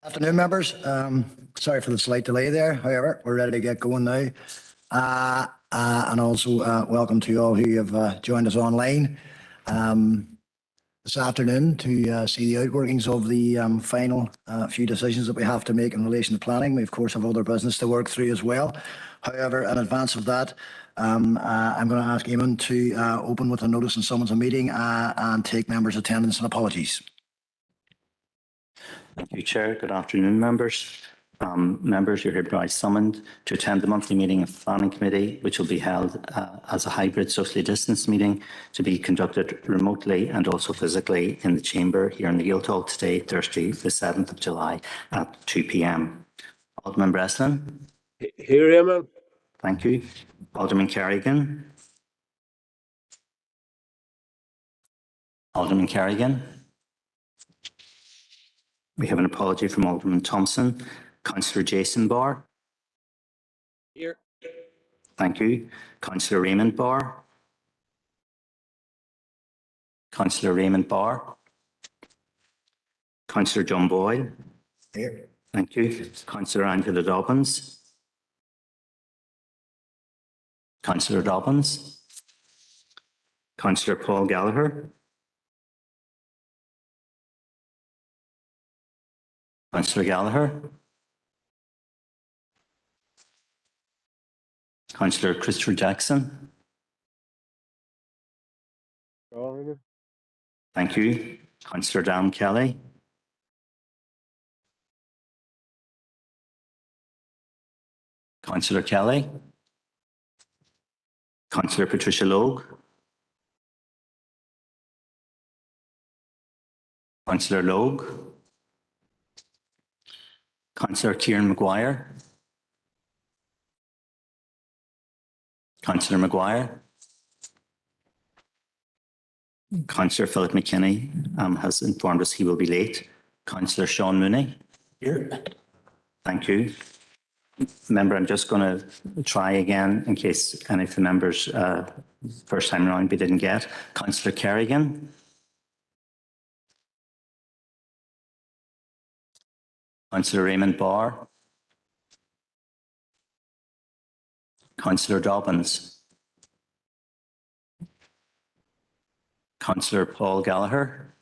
Afternoon, members. Sorry for the slight delay there. However, we're ready to get going now. And also welcome to all who have joined us online this afternoon to see the outworkings of the final few decisions that we have to make in relation to planning. We, of course, have other business to work through as well. However, in advance of that, I'm going to ask Eamon to open with a notice and summons a meeting and take members' attendance and apologies. Thank you, Chair. Good afternoon, members. Members, you're hereby summoned to attend the monthly meeting of the Planning Committee, which will be held as a hybrid socially distanced meeting to be conducted remotely and also physically in the chamber here in the Guildhall today, Thursday, the 7th of July at 2 p.m. Alderman Breslin. Here, Eamon. Thank you. Alderman Kerrigan. Alderman Kerrigan. We have an apology from Alderman Thompson. Councillor Jason Barr. Here. Thank you. Councillor Raymond Barr. Councillor Raymond Barr. Councillor John Boyle. Here. Thank you. Councillor Angela Dobbins. Councillor Dobbins. Councillor Paul Gallagher. Councillor Gallagher. Councillor Christopher Jackson. Thank you. Councillor Dan Kelly. Councillor Kelly. Councillor Patricia Logue. Councillor Logue. Councillor Kieran Maguire. Councillor Maguire. Councillor Philip McKinney has informed us he will be late. Councillor Sean Mooney. Here. Thank you. Member, I'm just going to try again in case any of the members first time around we didn't get. Councillor Kerrigan. Councillor Raymond Barr. Councillor Dobbins. Councillor Paul Gallagher.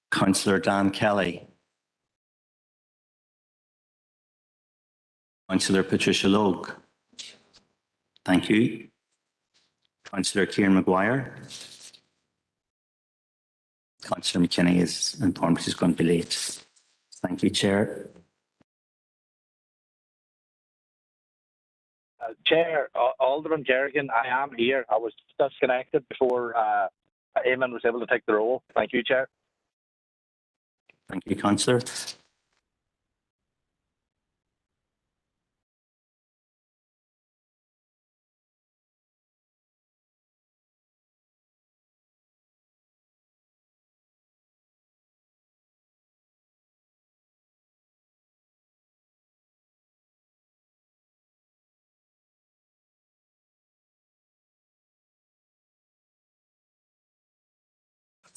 Councillor Dan Kelly. Councillor Patricia Logue. Thank you. Councillor Kieran Maguire. Councillor McKinney is informed he's going to be late. Thank you, Chair. Chair, Alderman Kerrigan, I am here. I was disconnected before Eamon was able to take the role. Thank you, Chair. Thank you, Councillor.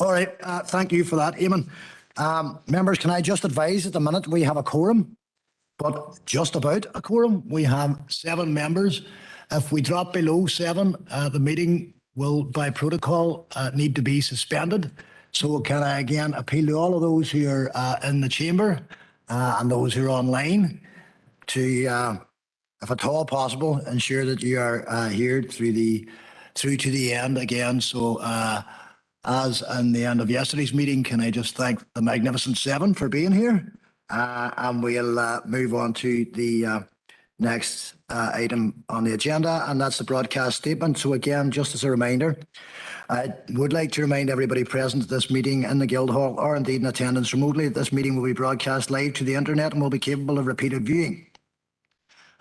All right. Thank you for that, Eamon. Members, can I just advise at the minute we have a quorum, but just about a quorum. We have 7 members. If we drop below 7, the meeting will, by protocol, need to be suspended. So can I again appeal to all of those who are in the chamber and those who are online to, if at all possible, ensure that you are here through to the end again. So as in the end of yesterday's meeting, can I just thank the Magnificent 7 for being here? And we'll move on to the next item on the agenda, and that's the broadcast statement. So again, just as a reminder, I would like to remind everybody present at this meeting in the Guildhall or indeed in attendance remotely, this meeting will be broadcast live to the internet and will be capable of repeated viewing.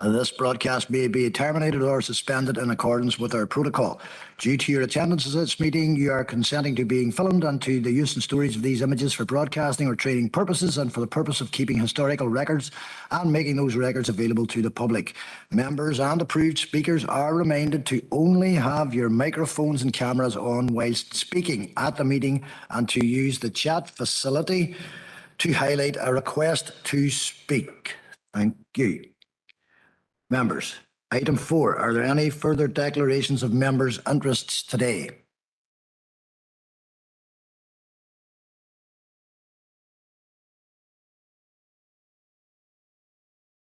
This broadcast may be terminated or suspended in accordance with our protocol. Due to your attendance at this meeting, you are consenting to being filmed and to the use and storage of these images for broadcasting or training purposes and for the purpose of keeping historical records and making those records available to the public. Members and approved speakers are reminded to only have your microphones and cameras on whilst speaking at the meeting and to use the chat facility to highlight a request to speak. Thank you. Members, item 4, are there any further declarations of members' interests today?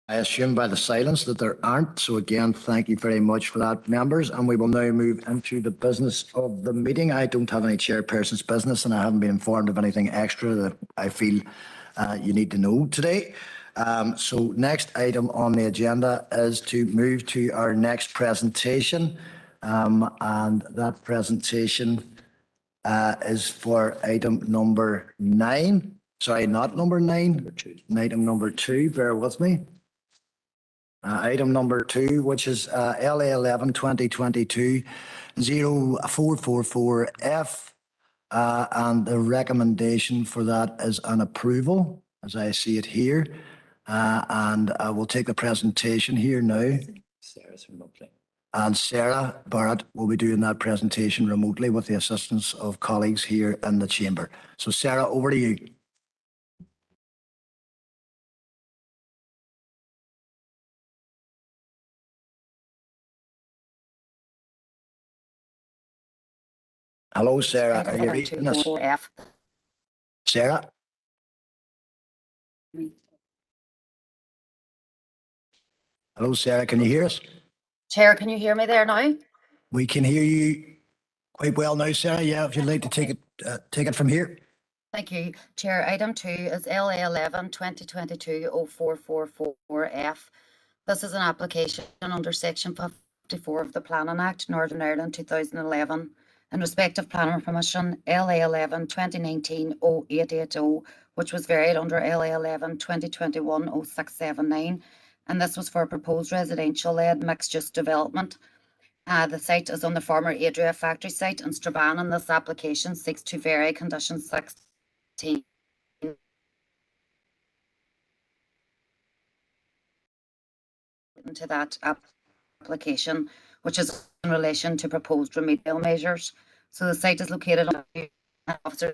I assume by the silence that there aren't, so again, thank you very much for that, members, and we will now move into the business of the meeting. I don't have any chairperson's business and I haven't been informed of anything extra that I feel you need to know today. So next item on the agenda is to move to our next presentation, and that presentation is for item number 9. Sorry, not number 9, item number 2, bear with me. Item number 2, which is LA 11 2022 0444F, and the recommendation for that is an approval, as I see it here. And I will take the presentation here now. And Sarah Barrett will be doing that presentation remotely with the assistance of colleagues here in the chamber. So Sarah, over to you. Hello, Sarah. Are you reading this? Sarah? Hello, Sarah. Can you hear us? Chair, can you hear me there now? We can hear you quite well now, Sarah. Yeah, if you'd like to take it from here. Thank you. Chair, item 2 is LA 11 2022 0444F. This is an application under Section 54 of the Planning Act, Northern Ireland 2011, in respect of planning permission LA 11 2019 0880, which was varied under LA 11 2021 0679. And this was for a proposed residential-led mixed-use development. The site is on the former Adria factory site in Strabane, and this application seeks to vary condition 16 into that application, which is in relation to proposed remedial measures. So the site is located on Officer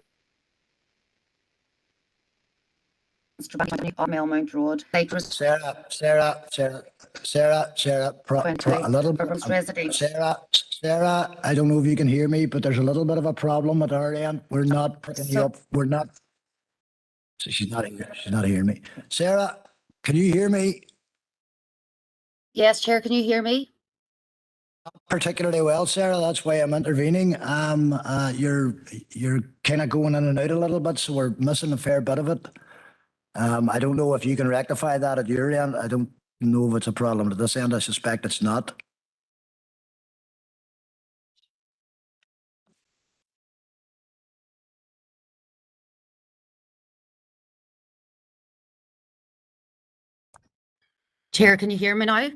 on Melmount Road. Sarah, a little bit. Sarah, I don't know if you can hear me, but there's a little bit of a problem at our end. We're not picking you up. We're not. So she's not hearing me. Sarah, can you hear me? Yes, Chair, can you hear me? Not particularly well, Sarah. That's why I'm intervening. You're kind of going in and out a little bit, so we're missing a fair bit of it. I don't know if you can rectify that at your end. I don't know if it's a problem at this end. I suspect it's not. Chair, can you hear me now?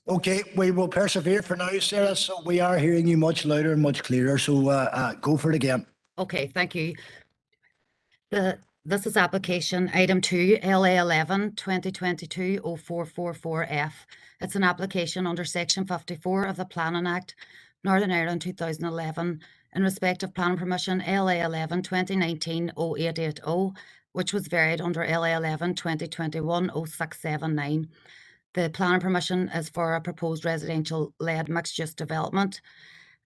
Okay, we will persevere for now, Sarah. So we are hearing you much louder and much clearer. So go for it again. Okay, thank you. This is application item 2, LA 11 2022 0444F. It's an application under Section 54 of the Planning Act, Northern Ireland 2011, in respect of planning permission LA 11 2019 0880, which was varied under LA 11 2021 0679. The planning permission is for a proposed residential-led mixed-use development,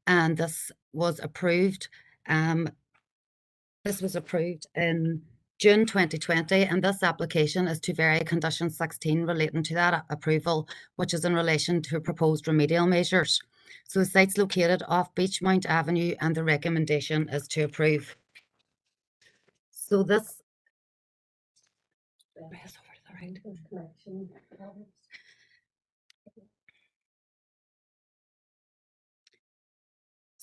and this was approved. This was approved in June 2020, and this application is to vary condition 16 relating to that approval, which is in relation to proposed remedial measures. So the site's located off Beachmount Avenue, and the recommendation is to approve. So this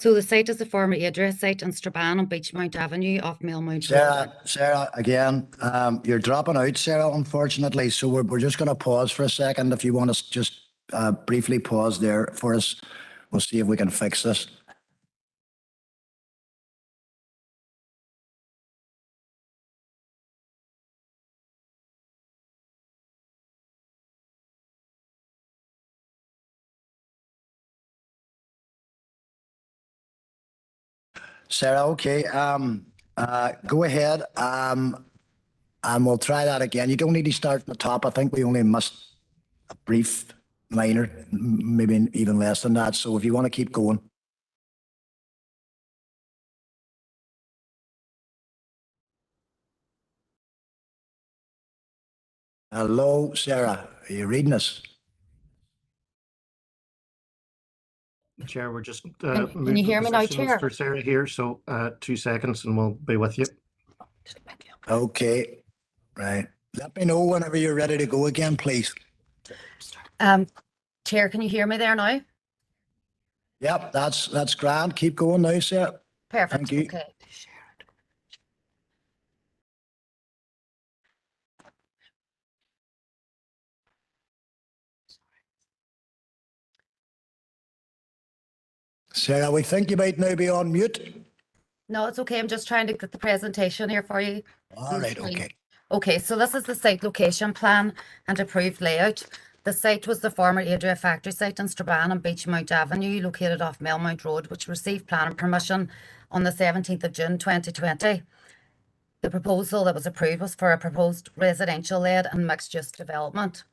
So the site is the former Adria site in Strabane on Beachmount Avenue off Millmount Road. Sarah, again, you're dropping out, Sarah, unfortunately. So we're just going to pause for a second. If you want to just briefly pause there for us, we'll see if we can fix this. Sarah, okay. Go ahead. And we'll try that again. You don't need to start at the top. I think we only missed a brief minor, maybe even less than that. So if you want to keep going. Hello, Sarah. Are you reading us? Chair, we're just Can you hear me now, Chair? for Sarah here, so 2 seconds and we'll be with you. Okay, right. Let me know whenever you're ready to go again, please. Chair, can you hear me there now? Yep, that's grand. Keep going now, Sarah. Perfect. Thank you. Okay. Sarah, we think you might now be on mute. No, it's okay. I'm just trying to get the presentation here for you. All right, okay. Okay, so this is the site location plan and approved layout. The site was the former Adria factory site in Strabane on Beachmount Avenue, located off Millmount Road, which received planning permission on the 17th of June 2020. The proposal that was approved was for a proposed residential-led and mixed-use development.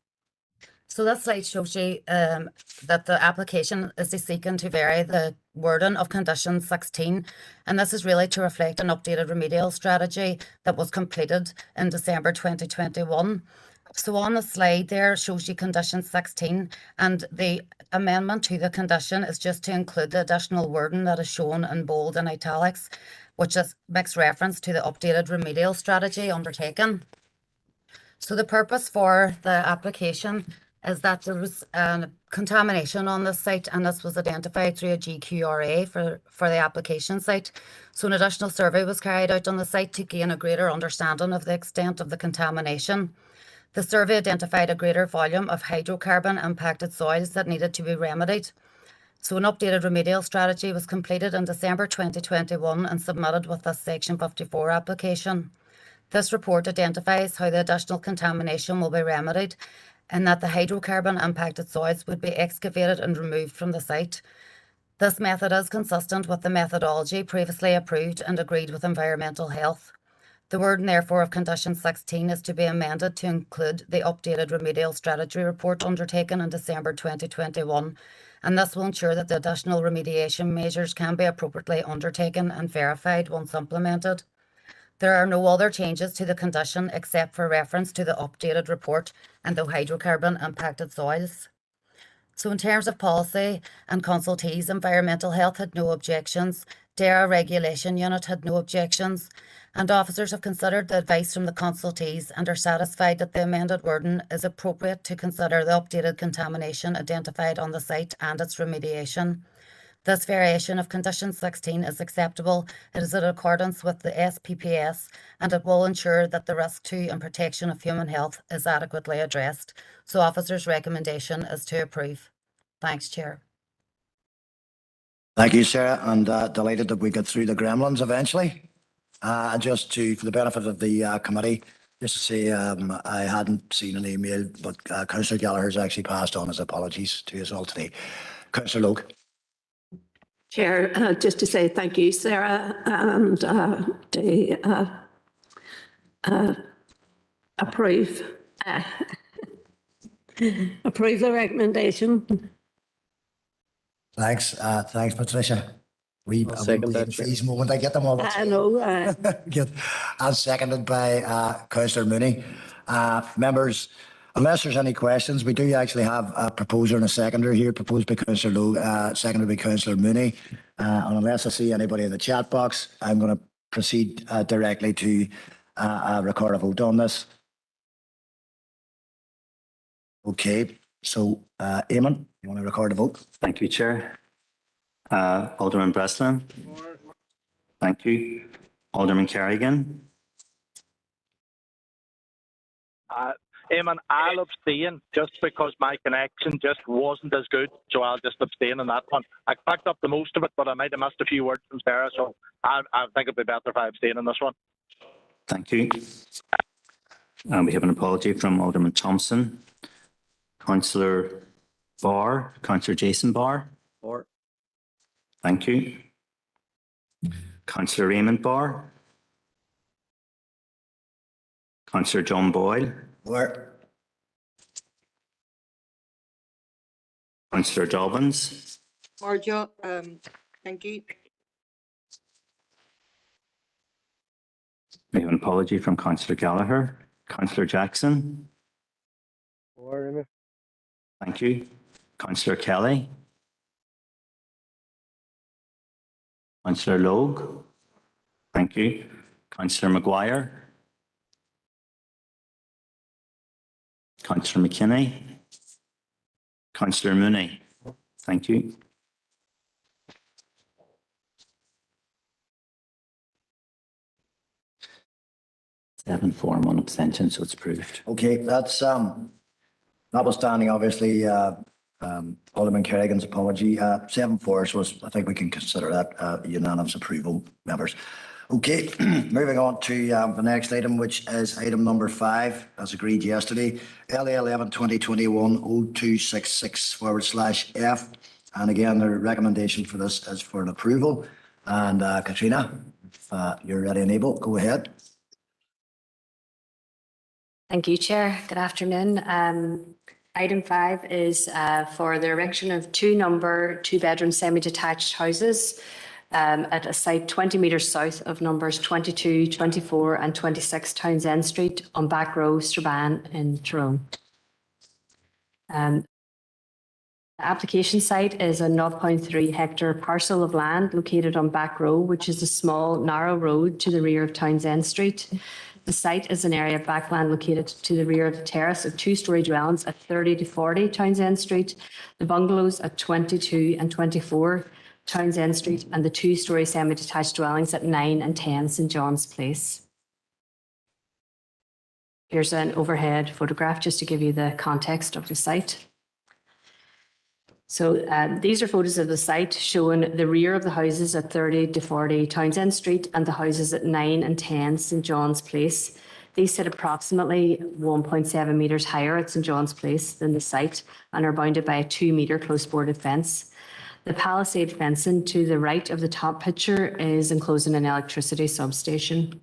So this slide shows you that the application is seeking to vary the wording of condition 16, and this is really to reflect an updated remedial strategy that was completed in December 2021. So on the slide there shows you condition 16, and the amendment to the condition is just to include the additional wording that is shown in bold and italics, which makes reference to the updated remedial strategy undertaken. So the purpose for the application is that there was contamination on the site, and this was identified through a GQRA for the application site. So an additional survey was carried out on the site to gain a greater understanding of the extent of the contamination. The survey identified a greater volume of hydrocarbon impacted soils that needed to be remedied. So an updated remedial strategy was completed in December 2021 and submitted with this Section 54 application. This report identifies how the additional contamination will be remedied, and that the hydrocarbon impacted soils would be excavated and removed from the site. This method is consistent with the methodology previously approved and agreed with Environmental Health. The wording therefore of condition 16 is to be amended to include the updated remedial strategy report undertaken in December 2021, and this will ensure that the additional remediation measures can be appropriately undertaken and verified once implemented. There are no other changes to the condition except for reference to the updated report and the hydrocarbon impacted soils. So in terms of policy and consultees, Environmental Health had no objections, DERA Regulation Unit had no objections, and officers have considered the advice from the consultees and are satisfied that the amended wording is appropriate to consider the updated contamination identified on the site and its remediation. This variation of condition 16 is acceptable. It is in accordance with the SPPS, and it will ensure that the risk to and protection of human health is adequately addressed. So officers' recommendation is to approve. Thanks, Chair. Thank you, Sarah, and delighted that we got through the gremlins eventually. And just for the benefit of the committee, just to say I hadn't seen an email, but Councillor Gallagher's actually passed on his apologies to us all today. Councillor Logue. Chair, just to say thank you, Sarah, and to approve the recommendation. Thanks, thanks, Patricia. I'll second that, Chair. Freeze moment. I get them all. I know. Good. And seconded by Councillor Mooney. Members, unless there's any questions, we do actually have a proposer and a seconder here, proposed by Councillor Lowe, seconded by Councillor Mooney. And unless I see anybody in the chat box, I'm going to proceed directly to record a vote on this. Okay, so Eamon, you want to record a vote? Thank you, Chair. Alderman Breslin. Thank you. Alderman Kerrigan. Eamon, I'll abstain just because my connection just wasn't as good, so I'll just abstain on that one. I picked up the most of it, but I might have missed a few words from Sarah, so I think it'd be better if I abstain on this one. Thank you. We have an apology from Alderman Thompson. Councillor Barr, Councillor Jason Barr. Or. Thank you. Councillor Raymond Barr. Councillor John Boyle. Or. Councillor Dobbins. Marjo, thank you. We have an apology from Councillor Gallagher. Councillor Jackson. Or. Thank you. Councillor Kelly. Councillor Logue. Thank you. Councillor Maguire. Councillor McKinney. Councillor Mooney. Thank you. Seven for, 1 abstention, so it's approved. Okay, that's notwithstanding, obviously, Alderman Kerrigan's apology. 7-4, so I think we can consider that unanimous approval, members. Okay, moving on to the next item, which is item number 5, as agreed yesterday, LA 11 2021 0266/F. And again, the recommendation for this is for an approval. And Katrina, if you're ready and able, go ahead. Thank you, Chair. Good afternoon. Item 5 is for the erection of 2-bedroom semi-detached houses at a site 20 metres south of numbers 22, 24 and 26 Townsend Street on Back Row, Strabane in Tyrone. The application site is a 0.3 hectare parcel of land located on Back Row, which is a small, narrow road to the rear of Townsend Street. The site is an area of backland located to the rear of the terrace of 2-storey dwellings at 30 to 40 Townsend Street, the bungalows at 22 and 24 Townsend Street, and the 2-storey semi-detached dwellings at 9 and 10 St John's Place. Here's an overhead photograph just to give you the context of the site. So these are photos of the site showing the rear of the houses at 30 to 40 Townsend Street and the houses at 9 and 10 St John's Place. These sit approximately 1.7 metres higher at St John's Place than the site and are bounded by a 2-metre close boarded fence. The palisade fencing to the right of the top picture is enclosing an electricity substation.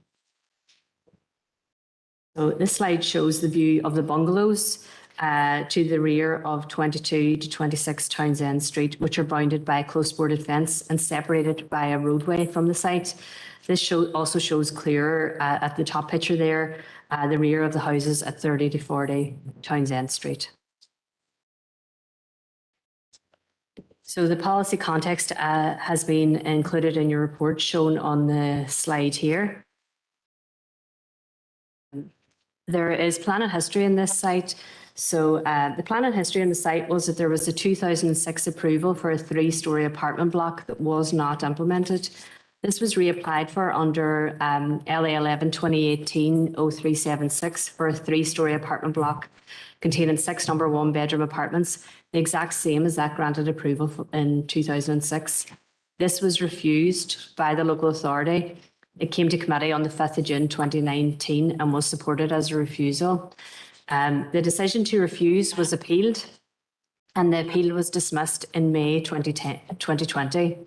So this slide shows the view of the bungalows to the rear of 22 to 26 Townsend Street, which are bounded by a close boarded fence and separated by a roadway from the site. This also shows clearer at the top picture there, the rear of the houses at 30 to 40 Townsend Street. So the policy context has been included in your report shown on the slide here. There is planning history in this site. So the planning history on the site was that there was a 2006 approval for a 3-storey apartment block that was not implemented. This was reapplied for under LA 11 2018 0376 for a 3-storey apartment block containing 6 1-bedroom apartments, the exact same as that granted approval in 2006. This was refused by the local authority. It came to committee on the 5th of June 2019 and was supported as a refusal. The decision to refuse was appealed and the appeal was dismissed in May 2020.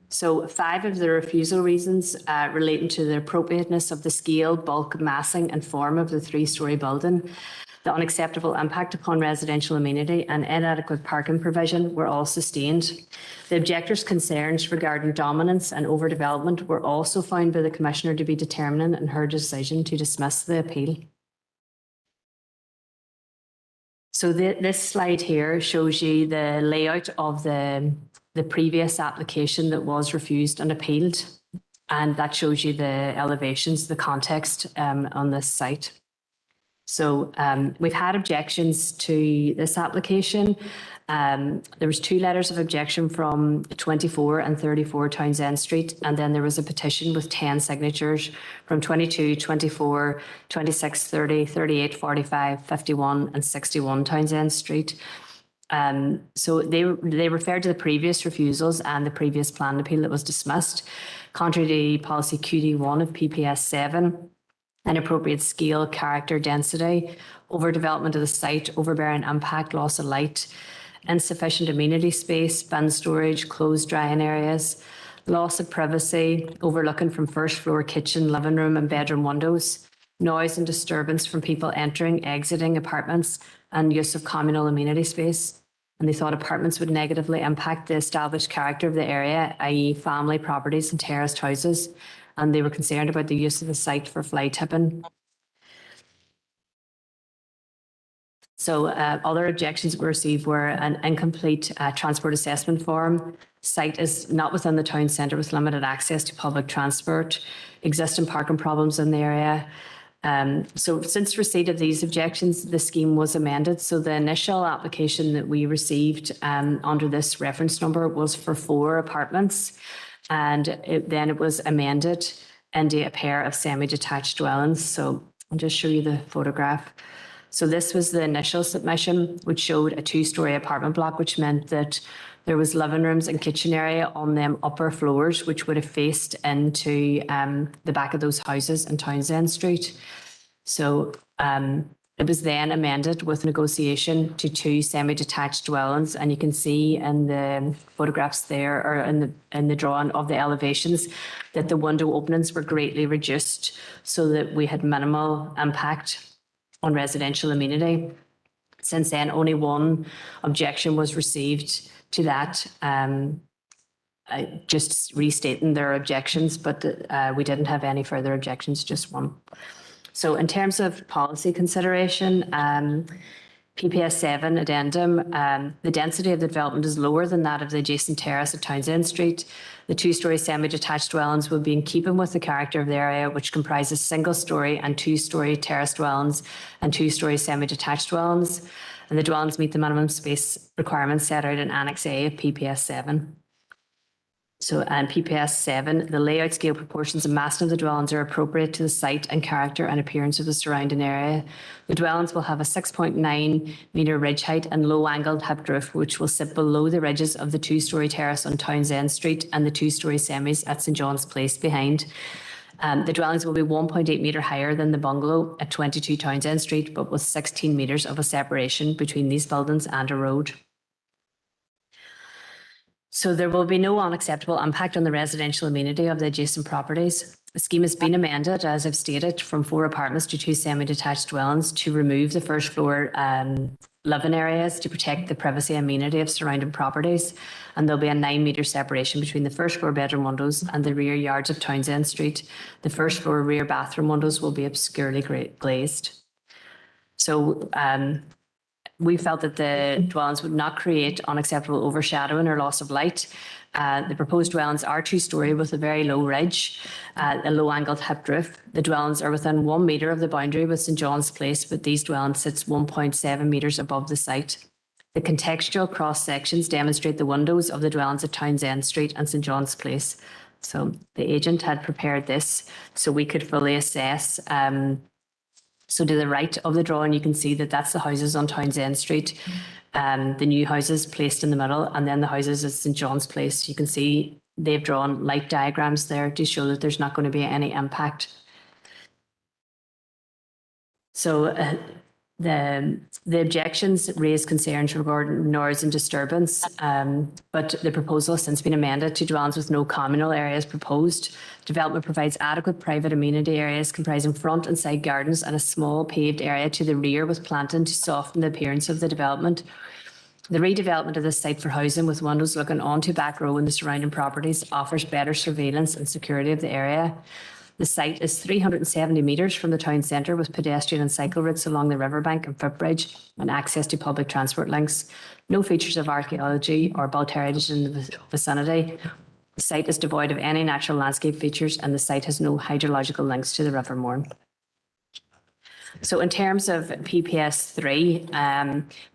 So 5 of the refusal reasons relating to the appropriateness of the scale, bulk, massing and form of the 3-storey building, the unacceptable impact upon residential amenity and inadequate parking provision were all sustained. The objectors' concerns regarding dominance and overdevelopment were also found by the Commissioner to be determinant in her decision to dismiss the appeal. So this slide here shows you the layout of the previous application that was refused and appealed. And that shows you the elevations, the context on this site. So we've had objections to this application. There was 2 letters of objection from 24 and 34 Townsend Street, and then there was a petition with 10 signatures from 22, 24, 26, 30, 38, 45, 51 and 61 Townsend Street. So they referred to the previous refusals and the previous plan appeal that was dismissed. Contrary to policy QD1 of PPS 7, inappropriate scale, character, density, overdevelopment of the site, overbearing impact, loss of light, insufficient amenity space, bin storage, closed drying areas, loss of privacy, overlooking from first floor kitchen, living room and bedroom windows, noise and disturbance from people entering, exiting apartments, and use of communal amenity space. And they thought apartments would negatively impact the established character of the area, i.e. family properties and terraced houses. And they were concerned about the use of the site for fly tipping. So other objections we received were an incomplete transport assessment form. Site is not within the town centre with limited access to public transport, existing parking problems in the area. So since receipt of these objections, the scheme was amended. So the initial application that we received under this reference number was for 4 apartments. And then it was amended into a pair of semi-detached dwellings. So I'll just show you the photograph. So this was the initial submission, which showed a 2-story apartment block, which meant that there was living rooms and kitchen area on them upper floors, which would have faced into the back of those houses in Townsend Street. So it was then amended with negotiation to 2 semi-detached dwellings, and you can see in the photographs there, or in the drawing of the elevations, that the window openings were greatly reduced so that we had minimal impact on residential amenity. Since then, only 1 objection was received to that, just restating their objections, but we didn't have any further objections, just 1. So in terms of policy consideration, PPS 7 addendum, the density of the development is lower than that of the adjacent terrace at Townsend Street. The 2-story semi-detached dwellings will be in keeping with the character of the area, which comprises single-story and 2-story terrace dwellings and 2-story semi-detached dwellings. And the dwellings meet the minimum space requirements set out in Annex A of PPS 7. So, and PPS 7, the layout, scale, proportions and massing of the dwellings are appropriate to the site and character and appearance of the surrounding area. The dwellings will have a 6.9 metre ridge height and low angled hipped roof, which will sit below the ridges of the 2-story terrace on Townsend Street and the 2-story semis at St John's Place behind. The dwellings will be 1.8 metre higher than the bungalow at 22 Townsend Street, but with 16 metres of a separation between these buildings and a road. So there will be no unacceptable impact on the residential amenity of the adjacent properties. The scheme has been amended, as I've stated, from 4 apartments to 2 semi-detached dwellings to remove the first floor living areas to protect the privacy and amenity of surrounding properties. And there'll be a 9 metre separation between the first floor bedroom windows and the rear yards of Townsend Street. The first floor rear bathroom windows will be obscurely glazed. So we felt that the dwellings would not create unacceptable overshadowing or loss of light. The proposed dwellings are 2-story with a very low ridge, a low angled hipped roof. The dwellings are within 1 metre of the boundary with St John's Place, but these dwellings sits 1.7 metres above the site. The contextual cross sections demonstrate the windows of the dwellings at Townsend Street and St John's Place. So the agent had prepared this so we could fully assess. So to the right of the drawing, you can see that that's the houses on Townsend Street, the new houses placed in the middle, and then the houses at St John's Place. You can see they've drawn light diagrams there to show that there's not going to be any impact. So the objections raised concerns regarding noise and disturbance, but the proposal has since been amended to dwellings with no communal areas proposed. Development provides adequate private amenity areas comprising front and side gardens and a small paved area to the rear with planting to soften the appearance of the development. The redevelopment of this site for housing with windows looking onto Back Row and the surrounding properties offers better surveillance and security of the area. The site is 370 metres from the town centre with pedestrian and cycle routes along the riverbank and footbridge and access to public transport links. No features of archaeology or built heritage in the vicinity. The site is devoid of any natural landscape features and the site has no hydrological links to the River Mourne. So in terms of PPS 3,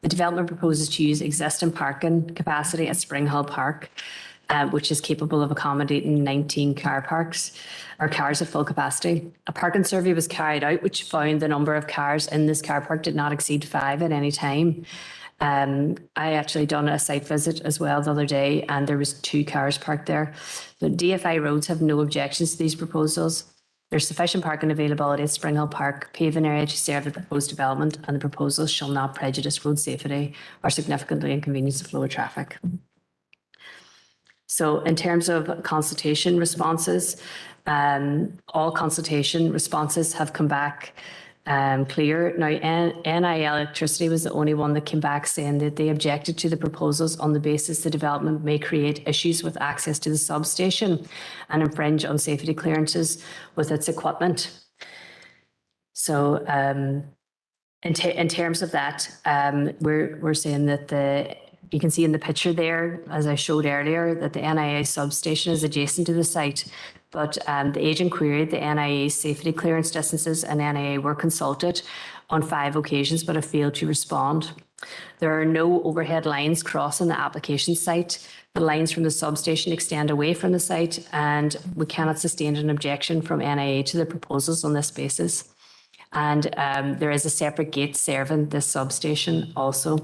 the development proposes to use existing parking capacity at Spring Hill Park, which is capable of accommodating 19 car parks or cars at full capacity. A parking survey was carried out, which found the number of cars in this car park did not exceed 5 at any time. I actually done a site visit as well the other day, and there was 2 cars parked there. The DFI Roads have no objections to these proposals. There's sufficient parking availability at Spring Hill Park paving area to serve the proposed development, and the proposals shall not prejudice road safety or significantly inconvenience the flow of traffic. So in terms of consultation responses, all consultation responses have come back clear. Now, NI Electricity was the only one that came back saying that they objected to the proposals on the basis the development may create issues with access to the substation and infringe on safety clearances with its equipment. So in terms of that, we're saying that you can see in the picture there, as I showed earlier, that the NIA substation is adjacent to the site. But the agent queried the NIA's safety clearance distances, and NIA were consulted on 5 occasions but have failed to respond. There are no overhead lines crossing the application site. The lines from the substation extend away from the site, and we cannot sustain an objection from NIA to the proposals on this basis. And there is a separate gate serving this substation also.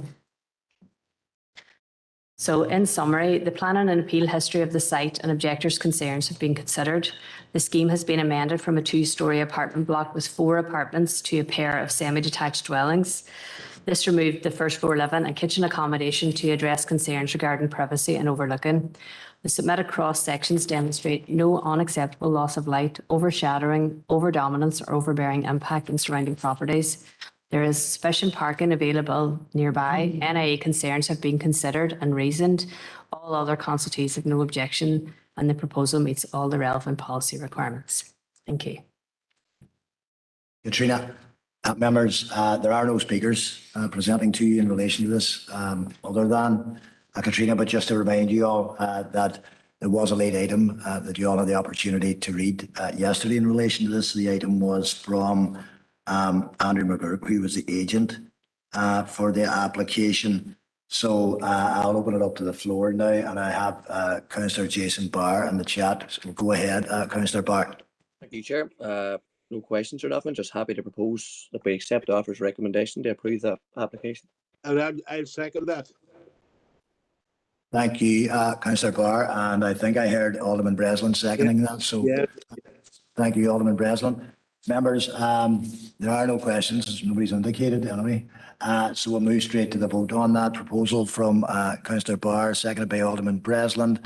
So in summary, the planning and appeal history of the site and objectors' concerns have been considered. The scheme has been amended from a 2-storey apartment block with 4 apartments to a pair of semi-detached dwellings. This removed the first floor living and kitchen accommodation to address concerns regarding privacy and overlooking. The submitted cross sections demonstrate no unacceptable loss of light, overshadowing, overdominance or overbearing impact on surrounding properties. There is sufficient parking available nearby. NIA concerns have been considered and reasoned. All other consultees have no objection, and the proposal meets all the relevant policy requirements. Thank you. Katrina, members, there are no speakers presenting to you in relation to this other than Katrina, but just to remind you all that there was a late item that you all had the opportunity to read yesterday in relation to this. The item was from Andrew McGurk, who was the agent for the application. So I'll open it up to the floor now, and I have Councillor Jason Barr in the chat. So go ahead, Councillor Barr. Thank you, Chair. No questions or nothing. Just happy to propose that we accept the offer's recommendation to approve the application. And I'll second that. Thank you, Councillor Barr, and I think I heard Alderman Breslin seconding that. So thank you, Alderman Breslin. Members, there are no questions, as nobody's indicated anyway. So we'll move straight to the vote on that proposal from Councillor Barr, seconded by Alderman Breslin,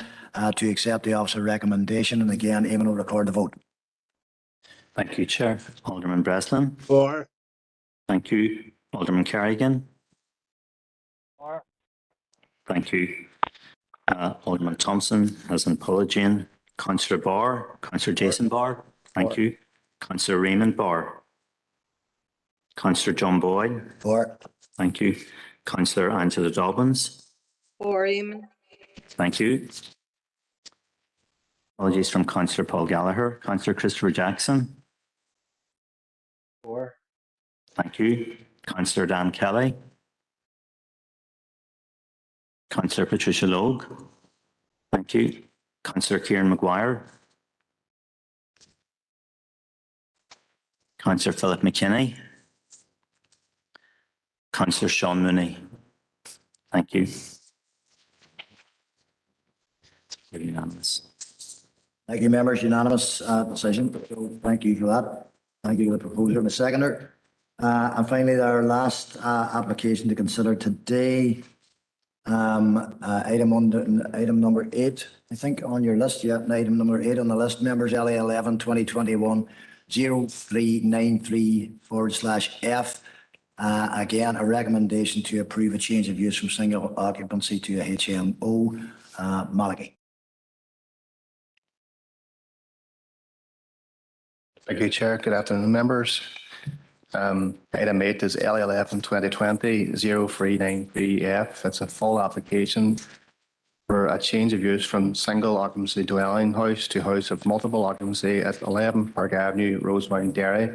to accept the officer recommendation. And again, Eamon will record the vote. Thank you, Chair. Alderman Breslin. For. Thank you. Alderman Carrigan. For. Thank you. Alderman Thompson as an apology. Councillor Barr. Councillor Jason Barr. Thank you. Councillor Raymond Barr. Councillor John Boyd. For. Thank you. Councillor Angela Dobbins. For, Eamon. Thank you. Apologies from Councillor Paul Gallagher. Councillor Christopher Jackson. For. Thank you. Councillor Dan Kelly. Councillor Patricia Logue. Thank you. Councillor Kieran Maguire. Councillor Philip McKinney. Councillor Sean Mooney. Thank you. Unanimous. Thank you, members. Unanimous decision. So thank you for that. Thank you to the proposer and the seconder. And finally, our last application to consider today, item number 8, I think on your list. Yeah, item number 8 on the list. Members, LA 11 2021 0393/F. Again, a recommendation to approve a change of use from single occupancy to a HMO. Malachy. Thank you, Chair. Good afternoon, members. Item 8 is LA 11 2020 0393F. It's a full application for a change of use from single occupancy dwelling house to house of multiple occupancy at 11 Park Avenue, Rosemount, Derry.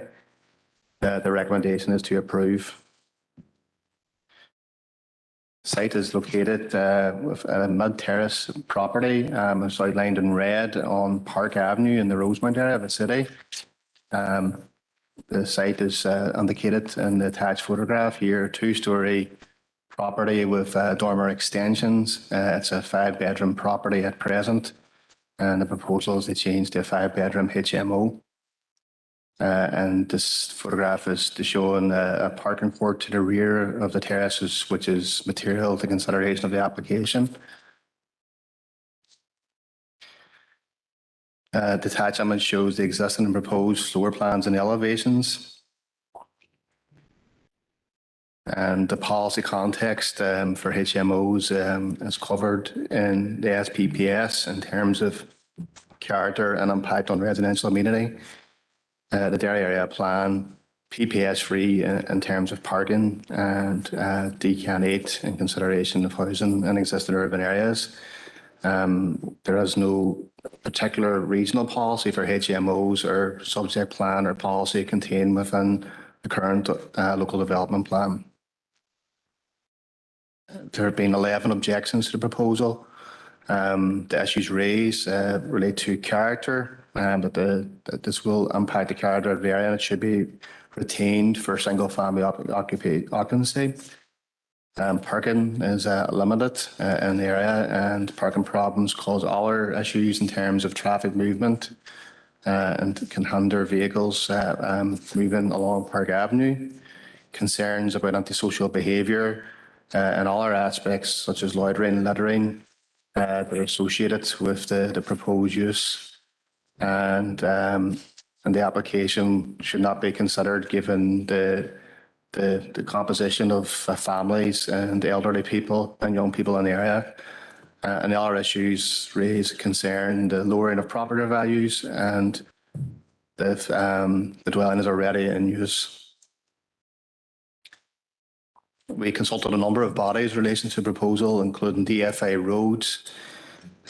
The recommendation is to approve. Site is located with a mid-terrace property. It's outlined in red on Park Avenue in the Rosemount area of the city. The site is indicated in the attached photograph here, 2-story property with dormer extensions. It's a 5-bedroom property at present, and the proposal is to change to a 5-bedroom HMO. And this photograph is to show a parking court to the rear of the terraces, which is material to consideration of the application. Detached image shows the existing and proposed floor plans and elevations. And the policy context for HMOs is covered in the SPPS in terms of character and impact on residential amenity. The Derry Area Plan, PPS free in terms of parking, and DCAN 8 in consideration of housing in existing urban areas. There is no particular regional policy for HMOs or subject plan or policy contained within the current local development plan. There have been 11 objections to the proposal. The issues raised relate to character, that this will impact the character of the area, and it should be retained for single-family occupancy. Parking is limited in the area, and parking problems cause other issues in terms of traffic movement and can hinder vehicles moving along Park Avenue. Concerns about antisocial behaviour and other aspects such as loitering and littering that are associated with the proposed use, and the application should not be considered given the composition of families and elderly people and young people in the area. And the other issues raise concern the lowering of property values and the dwelling is already in use. We consulted a number of bodies in relation to the proposal, including DFA Roads,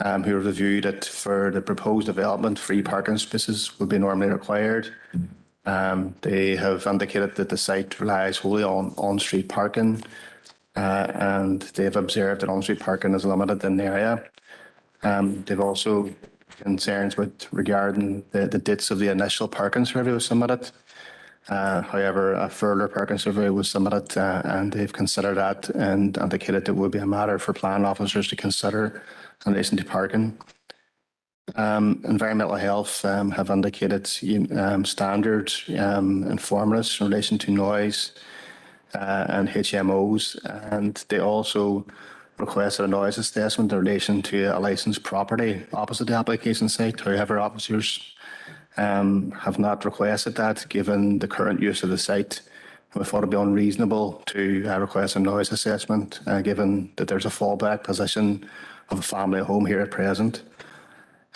who reviewed that for the proposed development, free parking spaces would be normally required. They have indicated that the site relies wholly on on-street parking, and they've observed that on-street parking is limited in the area. They've also concerns regarding the dates of the initial parking survey was submitted. However, a further parking survey was submitted, and they've considered that and indicated it would be a matter for planning officers to consider in relation to parking. Environmental Health have indicated standard informatives in relation to noise and HMOs, and they also requested a noise assessment in relation to a licensed property opposite the application site. However, officers have not requested that given the current use of the site. We thought it would be unreasonable to request a noise assessment given that there's a fallback position of a family home here at present.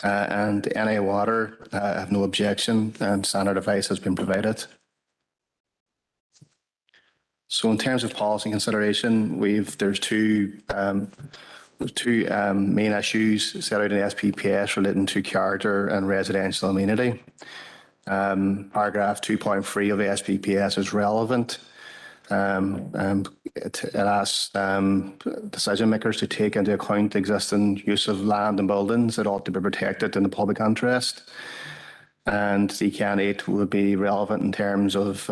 And NA Water have no objection, and standard advice has been provided. So in terms of policy consideration, there's two main issues set out in the SPPS relating to character and residential amenity. Paragraph 2.3 of the SPPS is relevant. It asks decision makers to take into account the existing use of land and buildings that ought to be protected in the public interest. And DCAN 8 would be relevant in terms of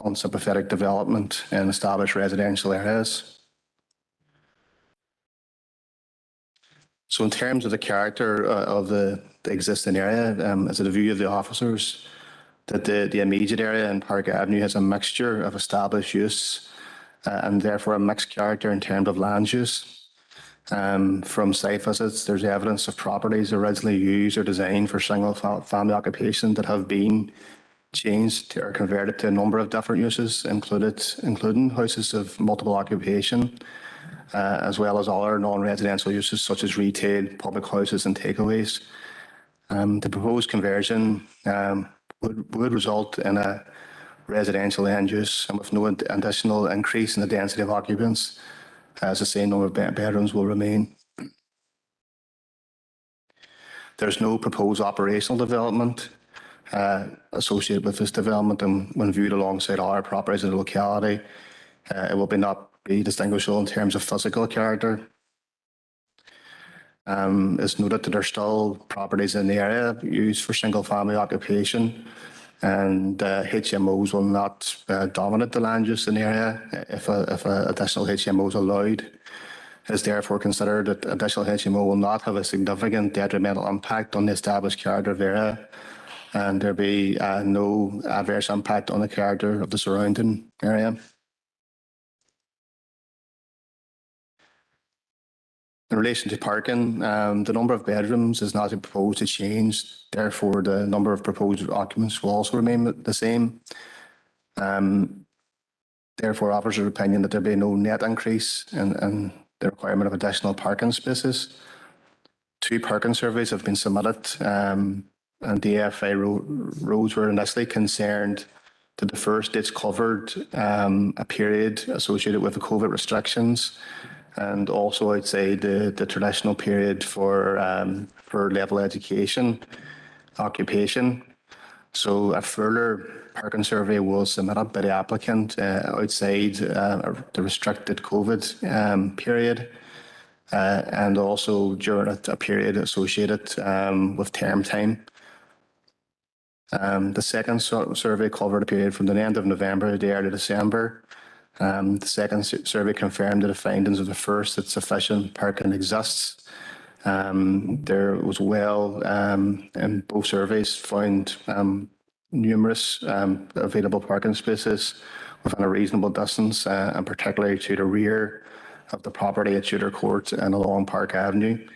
unsympathetic development in established residential areas. So in terms of the character of the existing area, is it the view of the officers that the immediate area in Park Avenue has a mixture of established use and therefore a mixed character in terms of land use. From site visits, there's evidence of properties originally used or designed for single family occupation that have been changed or converted to a number of different uses, including houses of multiple occupation, as well as other non-residential uses such as retail, public houses and takeaways. The proposed conversion would result in a residential end use and with no additional increase in the density of occupants, as the same number of bedrooms will remain. There's no proposed operational development associated with this development, and when viewed alongside other properties in the locality, it will not be distinguishable in terms of physical character. It's noted that there are still properties in the area used for single-family occupation, and HMOs will not dominate the land use in the area if a additional HMO is allowed. It is therefore considered that additional HMO will not have a significant detrimental impact on the established character of the area, and there be no adverse impact on the character of the surrounding area. In relation to parking, the number of bedrooms is not proposed to change. Therefore, the number of proposed occupants will also remain the same. Therefore, offers an opinion that there be no net increase in the requirement of additional parking spaces. 2 parking surveys have been submitted, and DFI roads were initially concerned that the first dates covered a period associated with the COVID restrictions, and also outside the traditional period for level education occupation. So a further parking survey was submitted by the applicant outside the restricted COVID period, and also during a period associated with term time. The second survey covered a period from the end of November to the early December. The second survey confirmed the findings of the first, that sufficient parking exists. There was in both surveys found numerous available parking spaces within a reasonable distance, and particularly to the rear of the property at Tudor Court and along Park Avenue.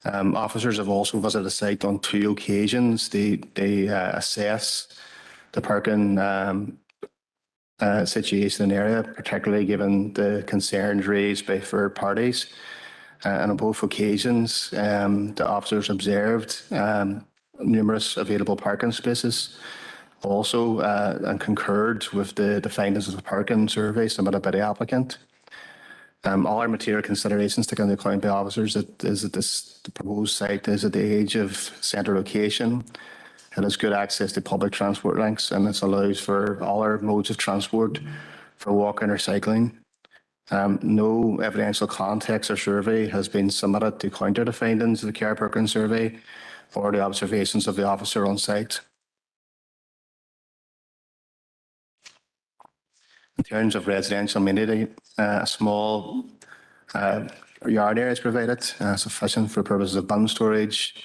Officers have also visited the site on 2 occasions. They assess the parking situation in the area, particularly given the concerns raised by third parties. And on both occasions, the officers observed numerous available parking spaces also, and concurred with the findings of the parking survey submitted by the applicant. All our material considerations taken into account by officers is that the proposed site is at the edge of centre location. It has good access to public transport links, and it allows for all our modes of transport for walking or cycling. No evidential context or survey has been submitted to counter the findings of the care parking survey or the observations of the officer on site. In terms of residential amenity, a small yard area is provided, sufficient for purposes of bin storage,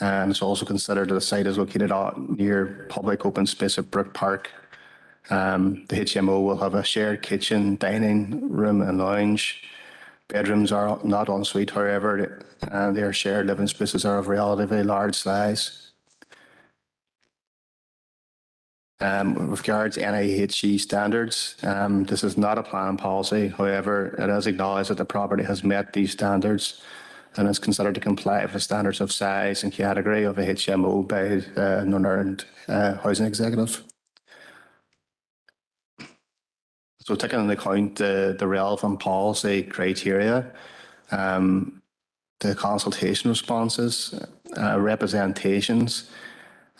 and it's also considered that the site is located near public open space at Brook Park. The HMO will have a shared kitchen, dining room and lounge. Bedrooms are not en suite, however, and their shared living spaces are of relatively large size. With regards to NIHE standards, this is not a plan policy. However, it is acknowledged that the property has met these standards and is considered to comply with the standards of size and category of a HMO by Northern Ireland Housing Executive. So taking into account the relevant policy criteria, the consultation responses, representations,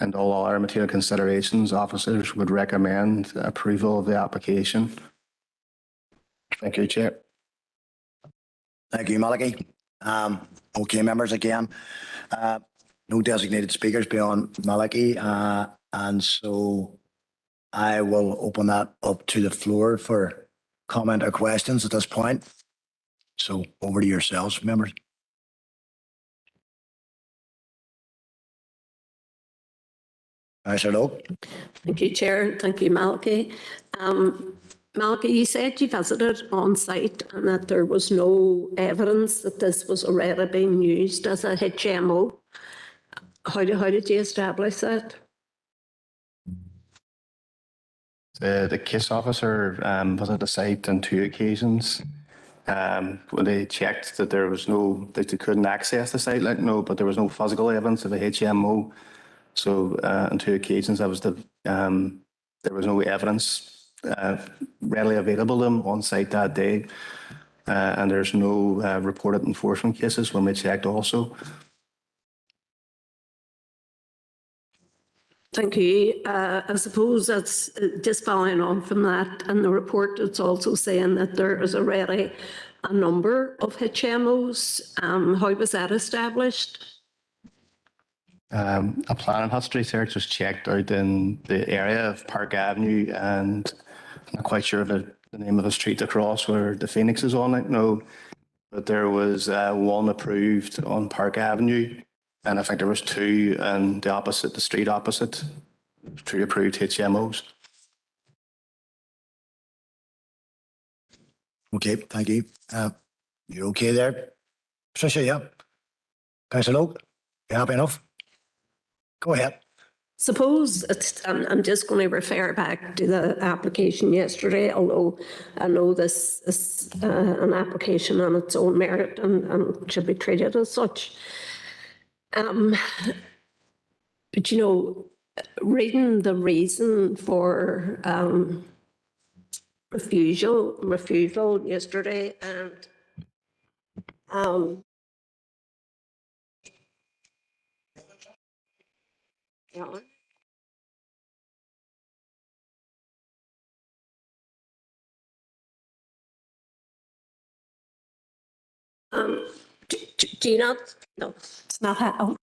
and all other material considerations, officers would recommend approval of the application. Thank you, Chair. Thank you, Malachy. Okay, members, again, no designated speakers beyond Malachy, and so I will open that up to the floor for comment or questions at this point. So over to yourselves, members. Hello. Thank you, Chair. Thank you, Malachy. Malachy, you said you visited on site and that there was no evidence that this was already being used as a HMO. How did you establish that? The case officer visited the site on 2 occasions. When they checked that there was that they couldn't access the site, but there was no physical evidence of a HMO. So on 2 occasions, there was no evidence readily available to them on site that day, and there's no reported enforcement cases when we checked also. Thank you. I suppose that's just following on from that. In the report, it's also saying that there is already a number of HMOs. How was that established? A planning history search was checked out in the area of Park Avenue, and I'm not quite sure of the name of the street across where the Phoenix is on it. No, but there was one approved on Park Avenue, and I think there was two on the street opposite, two approved HMOs. Okay, thank you. You're okay there? Patricia, yeah. Councillor Oak, you happy enough? Go ahead. Suppose I'm just going to refer back to the application yesterday, although I know this is an application on its own merit and should be treated as such. But, you know, reading the reason for refusal yesterday, and yeah. Do you not? No, it's not how.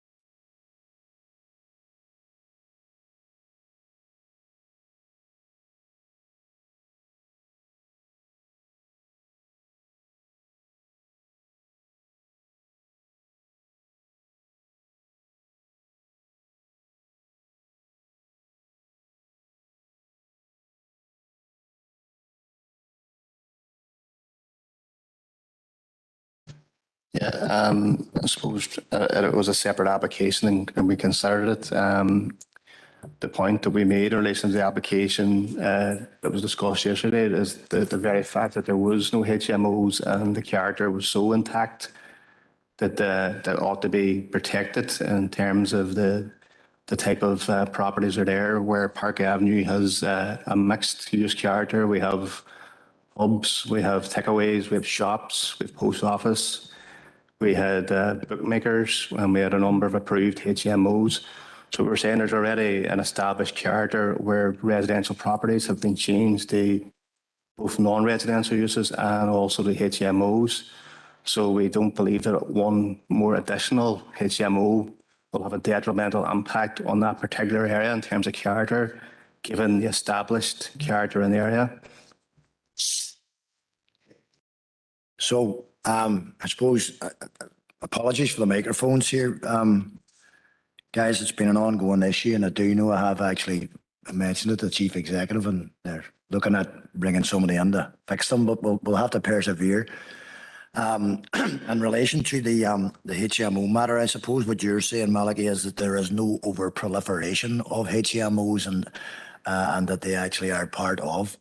Yeah, I suppose it was a separate application and we considered it. The point that we made in relation to the application that was discussed yesterday is the very fact that there was no HMOs and the character was so intact that that ought to be protected in terms of the type of properties are there, where Park Avenue has a mixed use character. We have pubs, we have takeaways, we have shops, we have post office. We had bookmakers, and we had a number of approved HMOs. So we're saying there's already an established character where residential properties have been changed to both non-residential uses and also the HMOs. So we don't believe that one more additional HMO will have a detrimental impact on that particular area in terms of character, given the established character in the area. So, I suppose, apologies for the microphones here. Guys, it's been an ongoing issue, and I do know I have actually mentioned it to the chief executive, and they're looking at bringing somebody in to fix them, but we'll have to persevere. In relation to the HMO matter, I suppose what you're saying, Malachy, is that there is no over proliferation of HMOs and that they actually are part of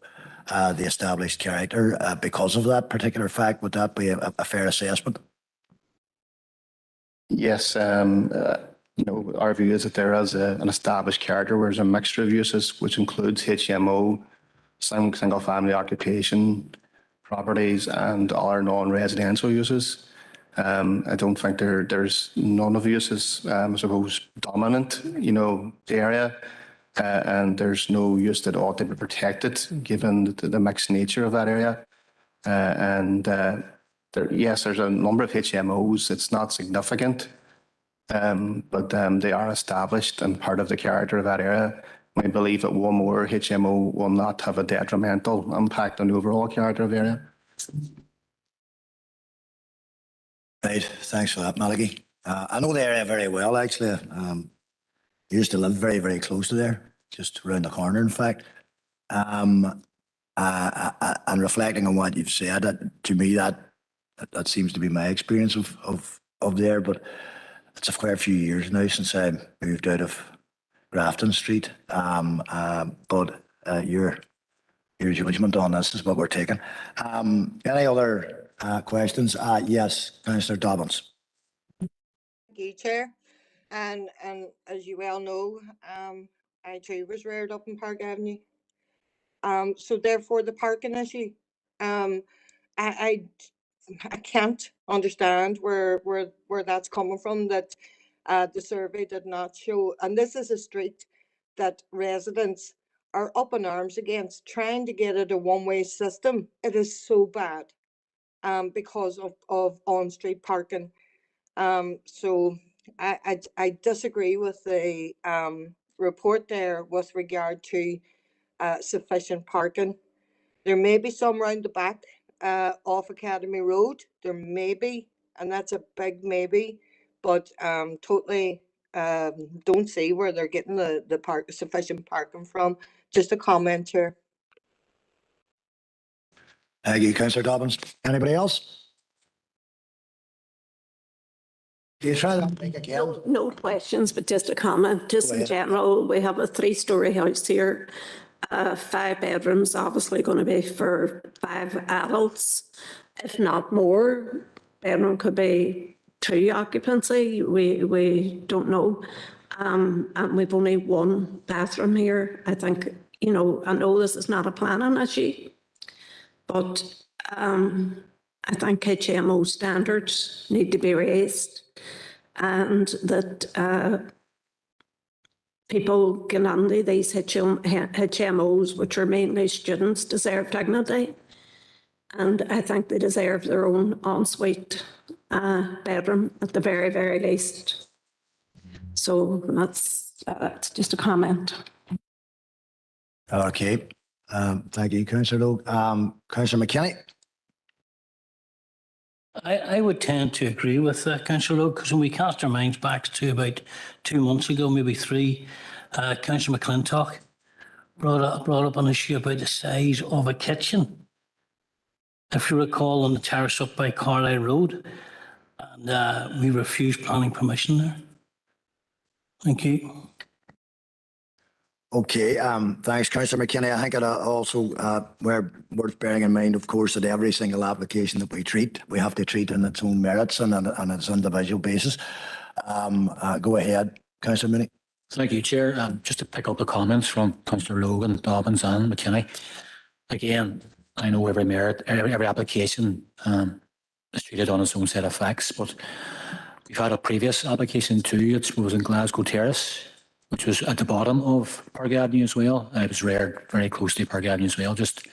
the established character because of that particular fact. Would that be a fair assessment? Yes, you know, our view is that there is an established character where there's a mixture of uses, which includes HMO, single family occupation properties, and other non-residential uses. I don't think there's none of the uses, I suppose, dominant, you know, the area. And there's no use that ought to be protected given the mixed nature of that area. Yes, there's a number of HMOs. It's not significant, but they are established and part of the character of that area. We believe that one more HMO will not have a detrimental impact on the overall character of the area. Right, thanks for that, Malachy. I know the area very well, actually. I used to live very, very close to there, just around the corner, in fact. And reflecting on what you've said, to me, that seems to be my experience of there, but it's a fair few years now since I moved out of Grafton Street. But your judgment on this is what we're taking. Any other questions? Yes, Councillor Dobbins. Thank you, Chair. And as you well know, I too was reared up in Park Avenue. So therefore the parking issue, I can't understand where that's coming from, that the survey did not show, and this is a street that residents are up in arms against, trying to get it a one-way system. It is so bad because of on-street parking. So I disagree with the report there with regard to sufficient parking. There may be some round the back off Academy Road. There may be, and that's a big maybe, but totally don't see where they're getting the sufficient parking from. Just a comment here. Thank you, Councillor Dobbins. Anybody else? Do you try that thing again? No questions, but just a comment. Just Go in ahead. general, we have a 3-story house here. 5 bedrooms, obviously going to be for 5 adults, if not more. Bedroom could be 2 occupancy. We don't know. And we've only 1 bathroom here. I think, you know, I know this is not a planning issue, but I think HMO standards need to be raised, and that people getting under these HMOs, which are mainly students, deserve dignity. And I think they deserve their own ensuite bedroom at the very, very least. So that's just a comment. Okay. Thank you, Councillor Logue. Councillor McKinney? I would tend to agree with Councillor Logue, because when we cast our minds back to about 2 months ago, maybe 3, Councillor McClintock brought up an issue about the size of a kitchen. If you recall, on the terrace up by Carlisle Road, and we refused planning permission there. Thank you. Okay, thanks, Councillor McKinney. I think it also we're worth bearing in mind, of course, that every single application that we treat, we have to treat on its own merits and on its individual basis. Go ahead, Councillor Mooney. Thank you, Chair. Just to pick up the comments from Councillor Logan, Dobbins and McKinney. Again, I know every application is treated on its own set of facts, but we've had a previous application too. It was in Glasgow Terrace, which was at the bottom of Park Avenue as well. It was reared very close to Park Avenue as well, just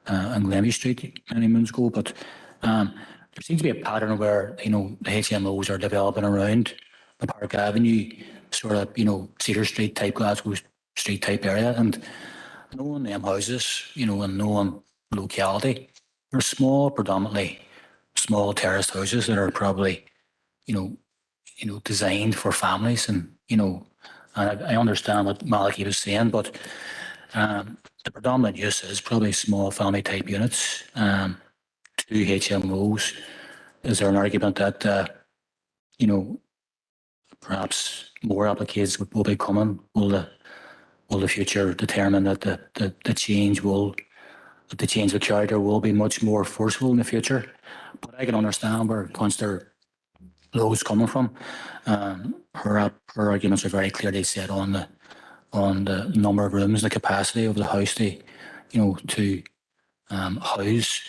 on Lemmy Street many moons ago. But there seems to be a pattern where, you know, the HMOs are developing around the Park Avenue, sort of, you know, Cedar Street type, Glasgow Street type area. And knowing them houses, you know, and knowing the locality, they're small, predominantly small terraced houses that are probably, you know, designed for families. And, you know, I understand what Malachy was saying, but the predominant use is probably small family type units. 2 HMOs. Is there an argument that, you know, perhaps more applications will be coming? Will the future determine that the change of character will be much more forceful in the future? But I can understand where Councillor Lowe's coming from. Her arguments are very clearly set on the number of rooms, the capacity of the house to house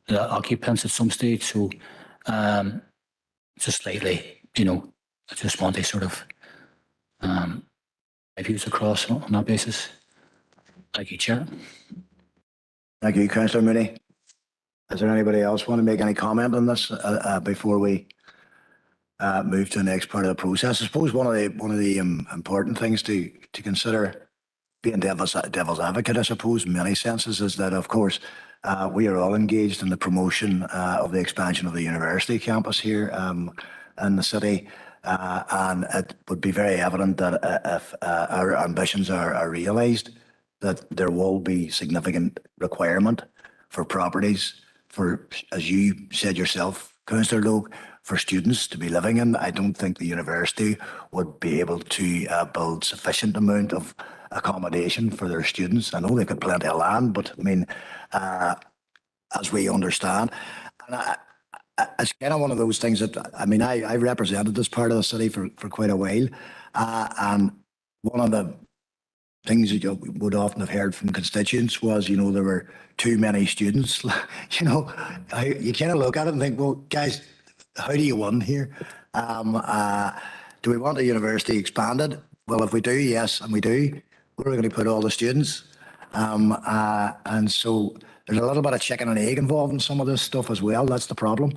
the occupants at some stage. So just slightly, you know, I just want to sort of my views across on that basis. Thank you, Chair. Thank you, Councillor Mooney. Is there anybody else want to make any comment on this before we move to the next part of the process? I suppose one of the important things to consider, being devil's advocate, I suppose, in many senses, is that, of course, we are all engaged in the promotion of the expansion of the university campus here in the city. And it would be very evident that if our ambitions are realised, that there will be significant requirement for properties for, as you said yourself, Councillor Logue, for students to be living in. I don't think the university would be able to build sufficient amount of accommodation for their students. I know they've got plenty of land, but I mean, as we understand, and it's kind of one of those things that, I mean, I represented this part of the city for quite a while, and one of the things that you would often have heard from constituents was, you know, there were too many students. You know, you kind of look at it and think, well, guys, how do you win here? Do we want the university expanded? Well, if we do, yes, and we do, where are we going to put all the students? And so there's a little bit of chicken and egg involved in some of this stuff as well. That's the problem.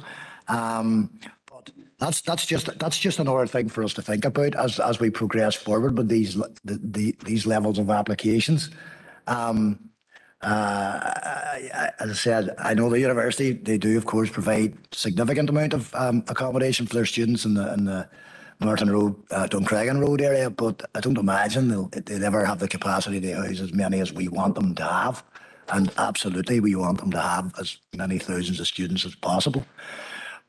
But that's just another thing for us to think about as we progress forward with these levels of applications. As I said, I know the university, they do, of course, provide significant amount of accommodation for their students in the Norton Road, Duncragan Road area, but I don't imagine they'll ever have the capacity to house as many as we want them to have. And absolutely, we want them to have as many thousands of students as possible.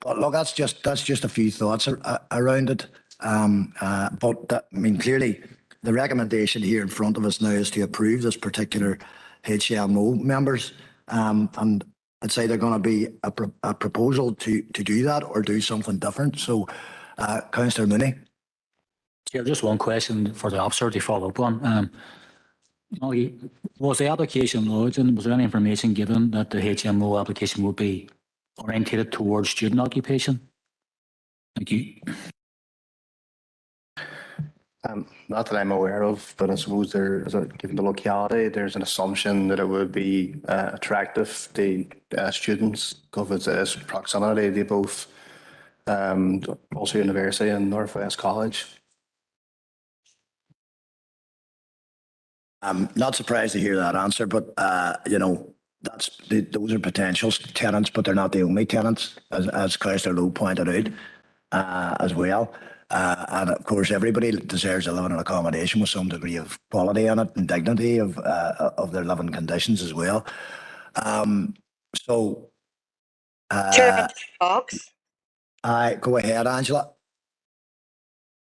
But look, that's just a few thoughts around it. But I mean, clearly, the recommendation here in front of us now is to approve this particular HMO members, and I'd say they're going to be a proposal to do that or do something different. So, Councillor Mooney. Chair, just one question for the officer to follow up on. Was the application lodged and was there any information given that the HMO application would be orientated towards student occupation? Thank you. Not that I'm aware of, but I suppose given the locality, there's an assumption that it would be attractive to students because of its proximity to both Ulster University and Northwest College. I'm not surprised to hear that answer, but you know, those are potential tenants, but they're not the only tenants, as Councillor Lowe pointed out as well. And of course, everybody deserves to live in an accommodation with some degree of quality in it and dignity of their living conditions as well. So, Chair, Fox. Go ahead, Angela.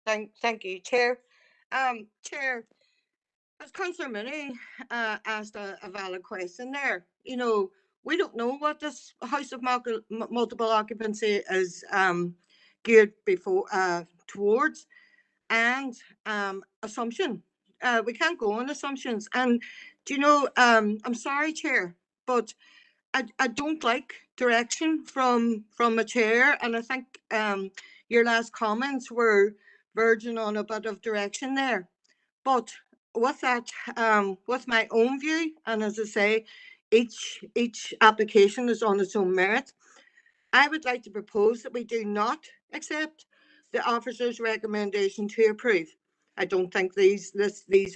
Thank you, Chair. Chair, as Councillor Mooney asked a valid question there, you know, we don't know what this house of multiple occupancy is geared towards, and assumption. We can't go on assumptions. And do you know, I'm sorry, Chair, but I don't like direction from a chair, and I think your last comments were verging on a bit of direction there. But with that, with my own view, and as I say, each application is on its own merit, I would like to propose that we do not accept the officer's recommendation to approve. I don't think these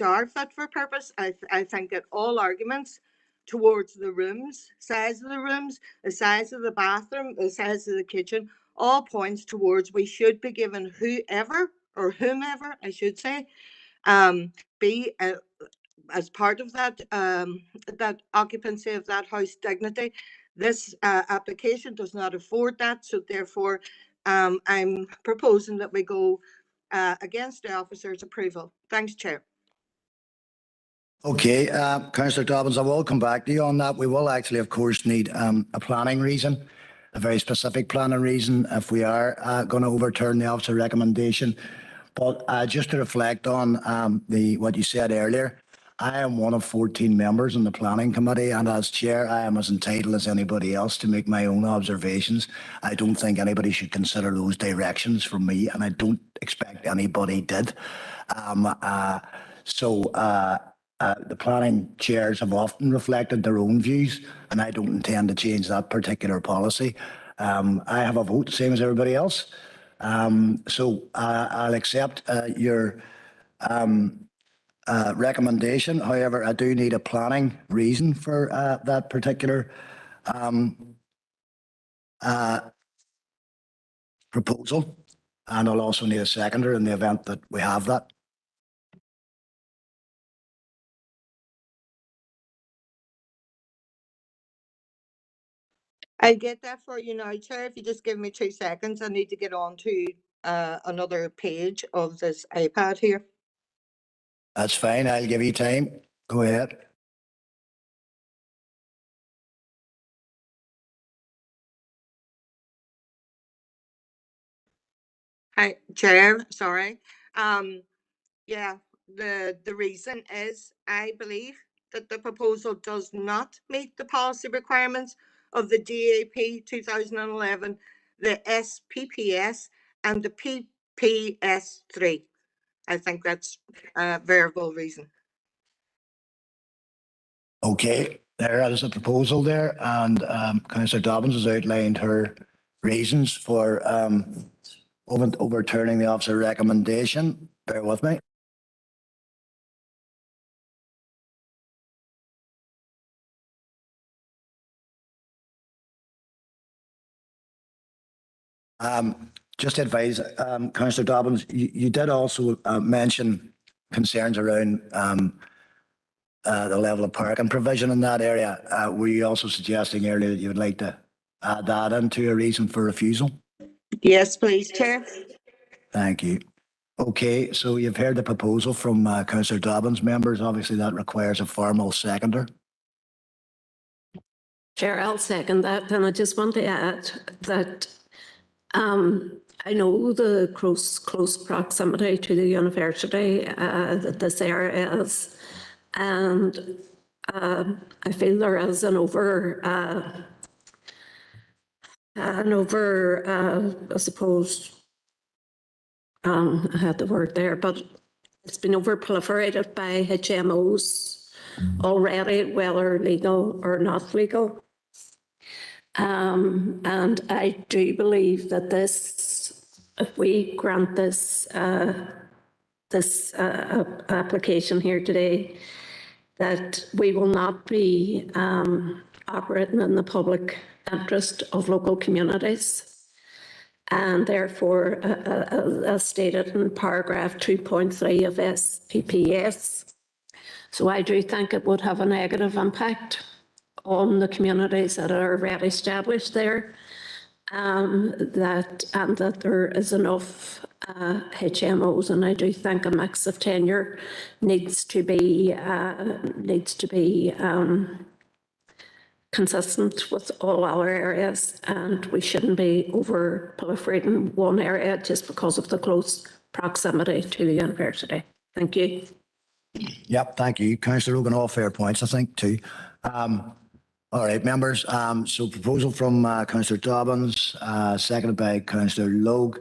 are fit for purpose. I think that all arguments towards the rooms, size of the rooms, the size of the bathroom, the size of the kitchen, all points towards we should be given whomever, I should say, be as part of that that occupancy of that house dignity. This application does not afford that, so therefore I'm proposing that we go against the officer's approval. Thanks, Chair. Okay, Councillor Dobbins, I will come back to you on that. We will actually, of course, need a planning reason, a very specific planning reason, if we are going to overturn the officer recommendation. But just to reflect on what you said earlier, I am one of 14 members in the planning committee, and as chair, I am as entitled as anybody else to make my own observations. I don't think anybody should consider those directions from me, and I don't expect anybody did. The planning chairs have often reflected their own views, and I don't intend to change that particular policy. I have a vote, same as everybody else. So I'll accept your recommendation. However, I do need a planning reason for that particular proposal, and I'll also need a seconder in the event that we have that. I'll get that for you now, Chair. If you just give me 2 seconds, I need to get on to another page of this iPad here. That's fine. I'll give you time. Go ahead. Hi, Chair. Sorry. Yeah, the reason is I believe that the proposal does not meet the policy requirements of the DAP 2011, the SPPS, and the PPS3. I think that's a verifiable reason. Okay, there is a proposal there, and Councillor Dobbins has outlined her reasons for overturning the officer recommendation. Bear with me. Just to advise, Councillor Dobbins, you did also mention concerns around the level of parking provision in that area. Were you also suggesting earlier that you would like to add that into a reason for refusal? Yes, please, Chair. Thank you. Okay, so you've heard the proposal from Councillor Dobbins. Members, obviously that requires a formal seconder. Chair, I'll second that. And I just want to add that I know the close proximity to the university that this area is, and I feel there is I suppose, I had the word there, but it's been over proliferated by HMOs already, whether legal or not legal. And I do believe that if we grant this application here today, that we will not be operating in the public interest of local communities. And therefore, as stated in paragraph 2.3 of SPPS. So I do think it would have a negative impact on the communities that are already established there, that there is enough HMOs, and I do think a mix of tenure needs to be consistent with all our areas, and we shouldn't be over proliferating one area just because of the close proximity to the university. Thank you. Yep, thank you. Councillor Rogan, all fair points, I think, too. All right, members. So proposal from Councillor Dobbins, seconded by Councillor Logue.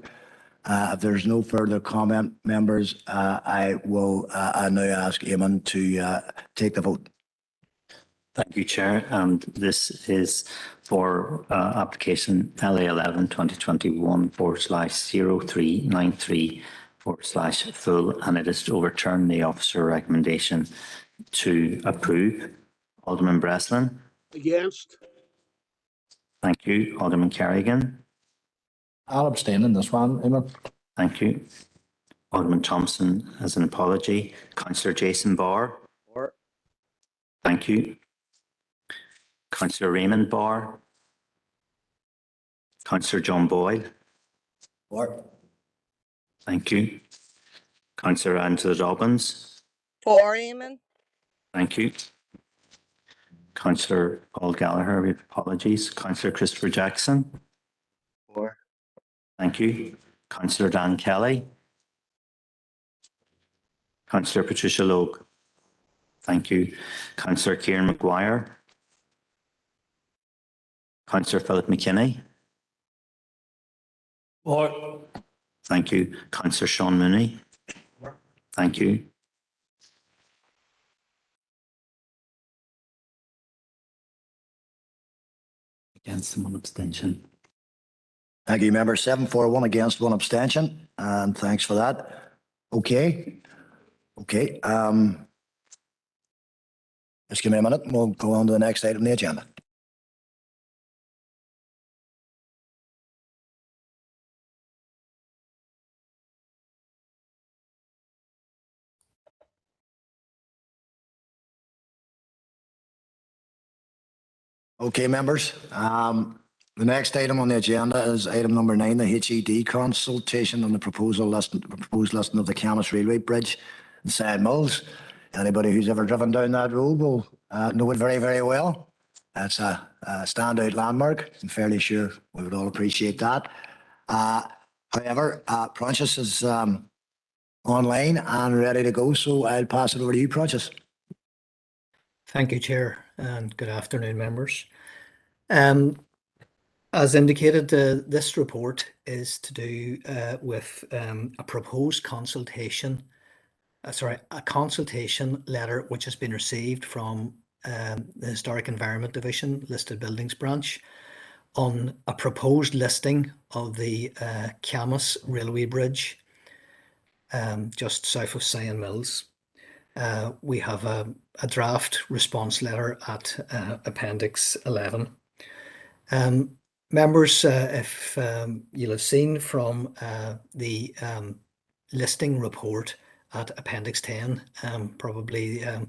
If there's no further comment, members, I will now ask Eamon to take the vote. Thank you, Chair. And this is for application LA11 2021/0393/full, and it is to overturn the officer recommendation to approve. Alderman Breslin. Against. Thank you. Alderman Carrigan. I'll abstain in this one, Eamon. Thank you. Alderman Thompson has an apology. Councillor Jason Barr. Thank you. Councillor Raymond Barr. Councillor John Boyle. Thank you. Councillor Angela Dobbins. For, Eamon. Thank you. Councillor Paul Gallagher, with apologies. Councillor Christopher Jackson. For. Thank you. Councillor Dan Kelly. Councillor Patricia Logue. Thank you. Councillor Kieran Maguire. Councillor Philip McKinney. Or. Thank you. Councillor Sean Mooney. Thank you. Against and one abstention. Thank you, member. 7-4-1 against, 1 abstention, and thanks for that. Okay. Just give me a minute and we'll go on to the next item on the agenda. Okay, members. The next item on the agenda is item number 9, the HED consultation on the proposed listing of the Camas Railway Bridge in Side Mills. Anybody who's ever driven down that road will know it very, very well. It's a standout landmark. I'm fairly sure we would all appreciate that. However, Prentice is online and ready to go, so I'll pass it over to you, Prentice. Thank you, Chair, and good afternoon, members. As indicated, this report is to do with a proposed consultation, a consultation letter which has been received from the Historic Environment Division Listed Buildings Branch on a proposed listing of the Camas Railway Bridge just south of Cyan Mills. We have a draft response letter at Appendix 11. Members, if you'll have seen from the listing report at Appendix 10, probably a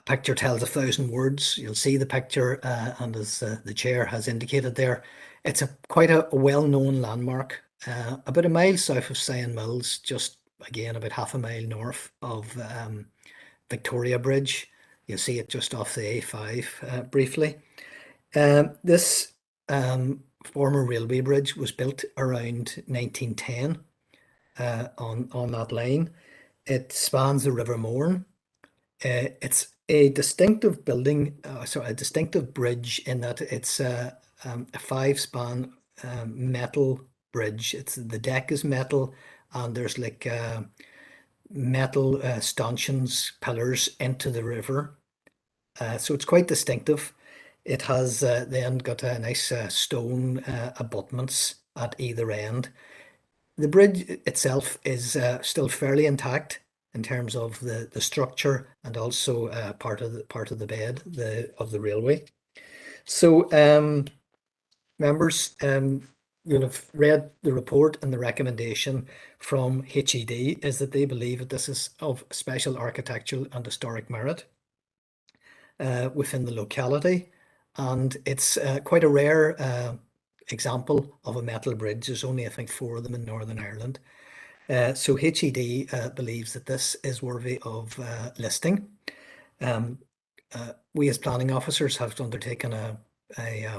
picture tells 1,000 words. You'll see the picture, and as the chair has indicated there, it's quite a well-known landmark, about a mile south of Cyan Mills, just again about half a mile north of Victoria Bridge. You'll see it just off the A5 briefly. This former railway bridge was built around 1910 on that line. It spans the River Mourne. It's a distinctive building, a distinctive bridge in that it's a 5-span metal bridge. The deck is metal, and there's like metal stanchions, pillars into the river. So it's quite distinctive. It has then got a nice stone abutments at either end. The bridge itself is still fairly intact in terms of the structure, and also part of the bed of the railway. So members, you'll have read the report, and the recommendation from HED is that they believe that this is of special architectural and historic merit within the locality, and it's quite a rare example of a metal bridge. There's only, I think, 4 of them in Northern Ireland. So HED believes that this is worthy of listing. We as planning officers have undertaken a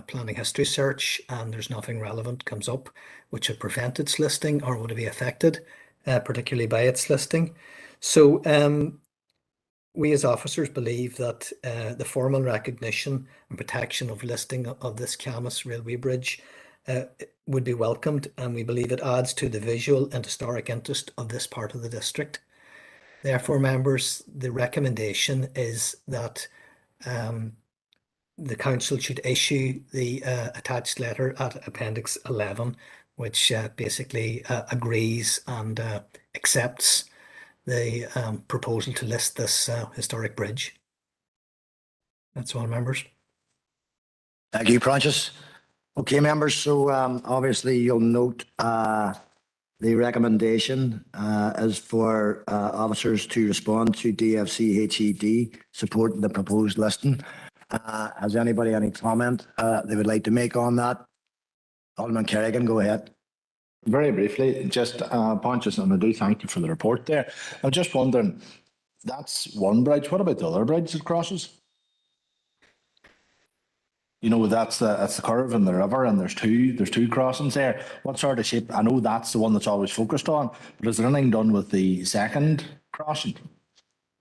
planning history search, and there's nothing relevant comes up which would prevent its listing or would be affected, particularly by its listing. So we as officers believe that the formal recognition and protection of listing of this Camas Railway Bridge would be welcomed, and we believe it adds to the visual and historic interest of this part of the district. Therefore, members, the recommendation is that the council should issue the attached letter at Appendix 11, which basically agrees and accepts the proposal to list this historic bridge. That's all, members. Thank you, Francis. Okay, members, so obviously you'll note the recommendation is for officers to respond to DFC HED supporting the proposed listing. Has anybody any comment they would like to make on that? Alderman Kerrigan, go ahead. Very briefly, just Pontius, and I do thank you for the report there. I'm just wondering, that's one bridge. What about the other bridge that crosses? You know, that's the curve in the river, and there's two crossings there. What sort of shape? I know that's the one that's always focused on, but is there anything done with the second crossing?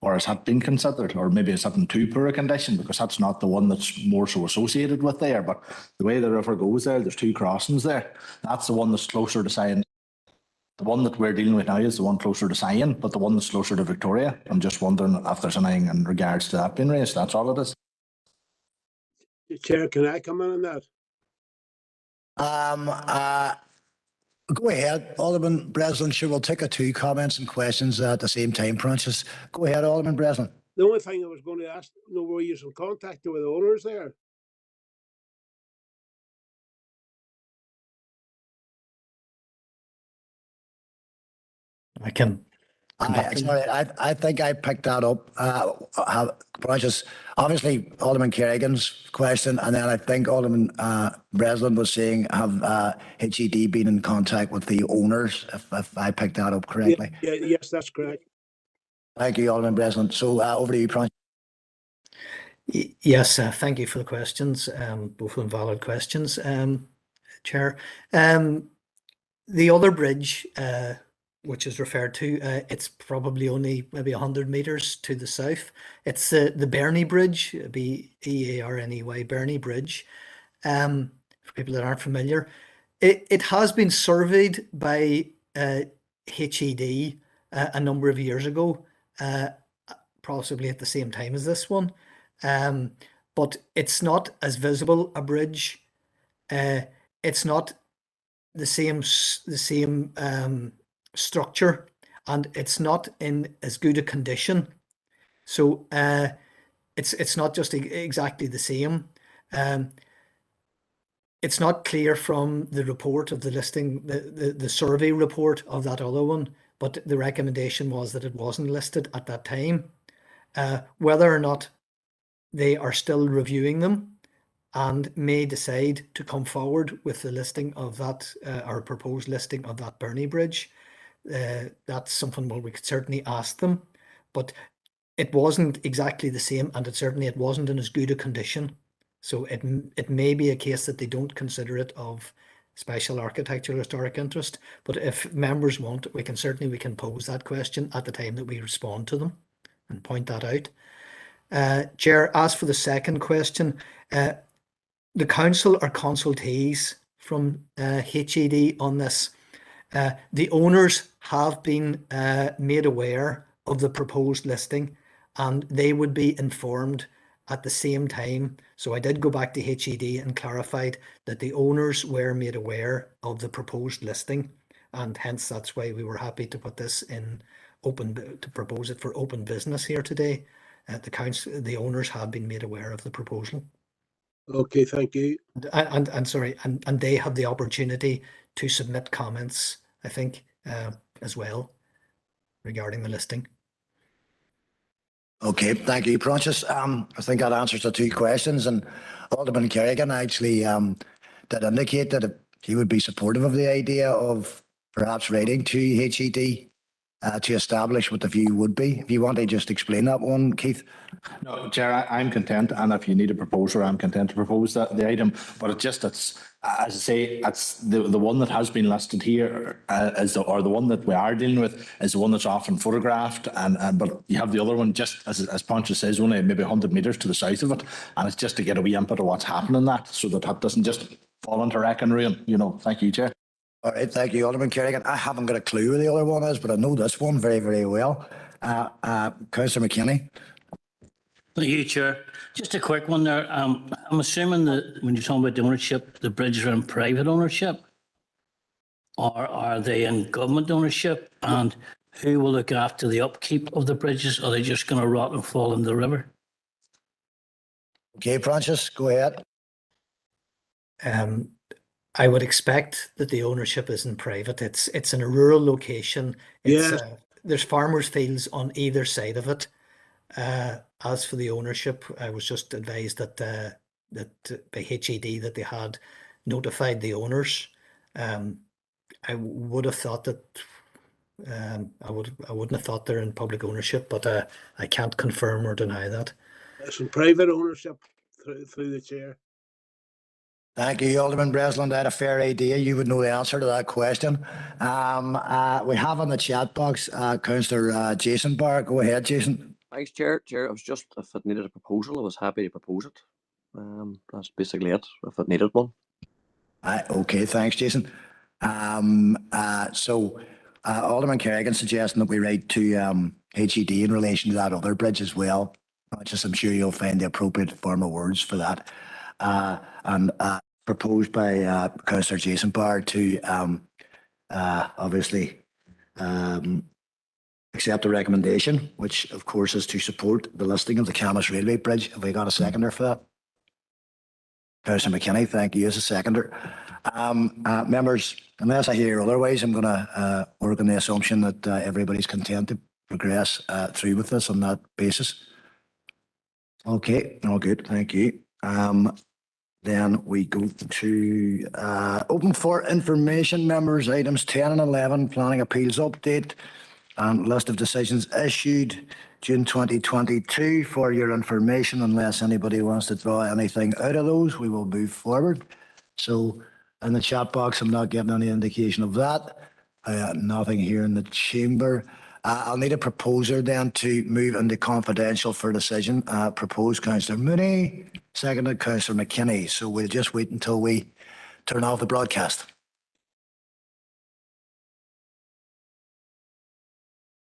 Or has that been considered? Or maybe it's in too poor a condition, because that's not the one that's more so associated with there. But the way the river goes there's 2 crossings there. That's the one that's closer to Cyan. The one that we're dealing with now is the one closer to Cyan, but the one that's closer to Victoria. I'm just wondering if there's anything in regards to that being raised. That's all it is. Chair, can I come in on that? Go ahead, Alderman Breslin. Sure, we'll take 2 comments and questions at the same time, Francis. Go ahead, Alderman Breslin. The only thing I was going to ask, were you in contact with the owners there? I can. I think I picked that up. Francis, obviously Alderman Kerrigan's question, and then I think Alderman Breslin was saying, have HED been in contact with the owners, if I picked that up correctly? Yes, that's correct. Thank you, Alderman Breslin. So over to you, Francis. Yes, thank you for the questions, both of them valid questions, Chair. The other bridge, which is referred to, it's probably only maybe 100 metres to the south. It's the Berney Bridge, B-E-A-R-N-E-Y, Berney Bridge. For people that aren't familiar, it has been surveyed by HED a number of years ago, possibly at the same time as this one. But it's not as visible a bridge. It's not the same structure, and it's not in as good a condition. So it's not just exactly the same. It's not clear from the report of the listing, the survey report of that other one, but the recommendation was that it wasn't listed at that time. Whether or not they are still reviewing them and may decide to come forward with the listing of that, or proposed listing of that Burney Bridge, that's something we could certainly ask them. But it wasn't exactly the same, and it wasn't in as good a condition. So it may be a case that they don't consider it of special architectural historic interest. But if members want, we can pose that question at the time that we respond to them and point that out. Chair, as for the second question, the council are consultees from HED on this. The owners have been made aware of the proposed listing, and they would be informed at the same time. So I did go back to HED and clarified that the owners were made aware of the proposed listing, and hence that's why we were happy to put this in to propose it for open business here today. The owners have been made aware of the proposal. Okay, thank you. And sorry, and they have the opportunity to submit comments, I think, as well, regarding the listing. Okay, thank you, Prentice. I think that answers the two questions, and Alderman Kerrigan actually did indicate that he would be supportive of the idea of perhaps writing to HED to establish what the view would be. If you want to just explain that one, Keith. No, Chair, I'm content, and if you need a proposer, I'm content to propose the item. But it's as I say, it's the one that has been listed here or the one that we are dealing with is the one that's often photographed, but you have the other one just as Pontius says, only maybe 100 metres to the south of it, and it's just to get a wee input of what's happening that, so that doesn't just fall into wreck and ruin. Thank you, Chair. All right, thank you, Alderman Kerrigan. I haven't got a clue where the other one is, but I know this one very, very well. Councillor McKinney. Thank you, Chair. Just a quick one there. I'm assuming that when you're talking about the ownership, the bridges are in private ownership, or are they in government ownership? And who will look after the upkeep of the bridges? Are they just going to rot and fall in the river? Okay, Francis, go ahead. I would expect that the ownership isn't private. It's in a rural location. There's farmers' fields on either side of it. As for the ownership, I was just advised that by HED that they had notified the owners. I would have thought that I wouldn't have thought they're in public ownership, but I can't confirm or deny that. It's in private ownership through the chair. Thank you, Alderman Breslin. I had a fair idea you would know the answer to that question. We have on the chat box Councillor Jason Barr. Go ahead, Jason. Thanks, Chair. I was just, if it needed a proposal, I was happy to propose it. That's basically it, if it needed one. Okay, thanks, Jason. So Alderman Kerrigan suggesting that we write to HED in relation to that other bridge as well. I'm sure you'll find the appropriate form of words for that. And proposed by Councillor Jason Barr to obviously accept the recommendation, which of course is to support the listing of the Camas Railway Bridge. Have we got a seconder for that? Councillor McKinney, thank you as a seconder. Members, unless I hear otherwise, I'm going to work on the assumption that everybody's content to progress through with this on that basis. Okay, all good, thank you. Then we go to open for information, members, items 10 and 11, planning appeals update and list of decisions issued June 2022. For your information, unless anybody wants to draw anything out of those, we will move forward. So in the chat box, I'm not getting any indication of that. Nothing here in the chamber. I'll need a proposer then to move into confidential for decision. Proposed Councillor Mooney, seconded Councillor McKinney. So we'll just wait until we turn off the broadcast.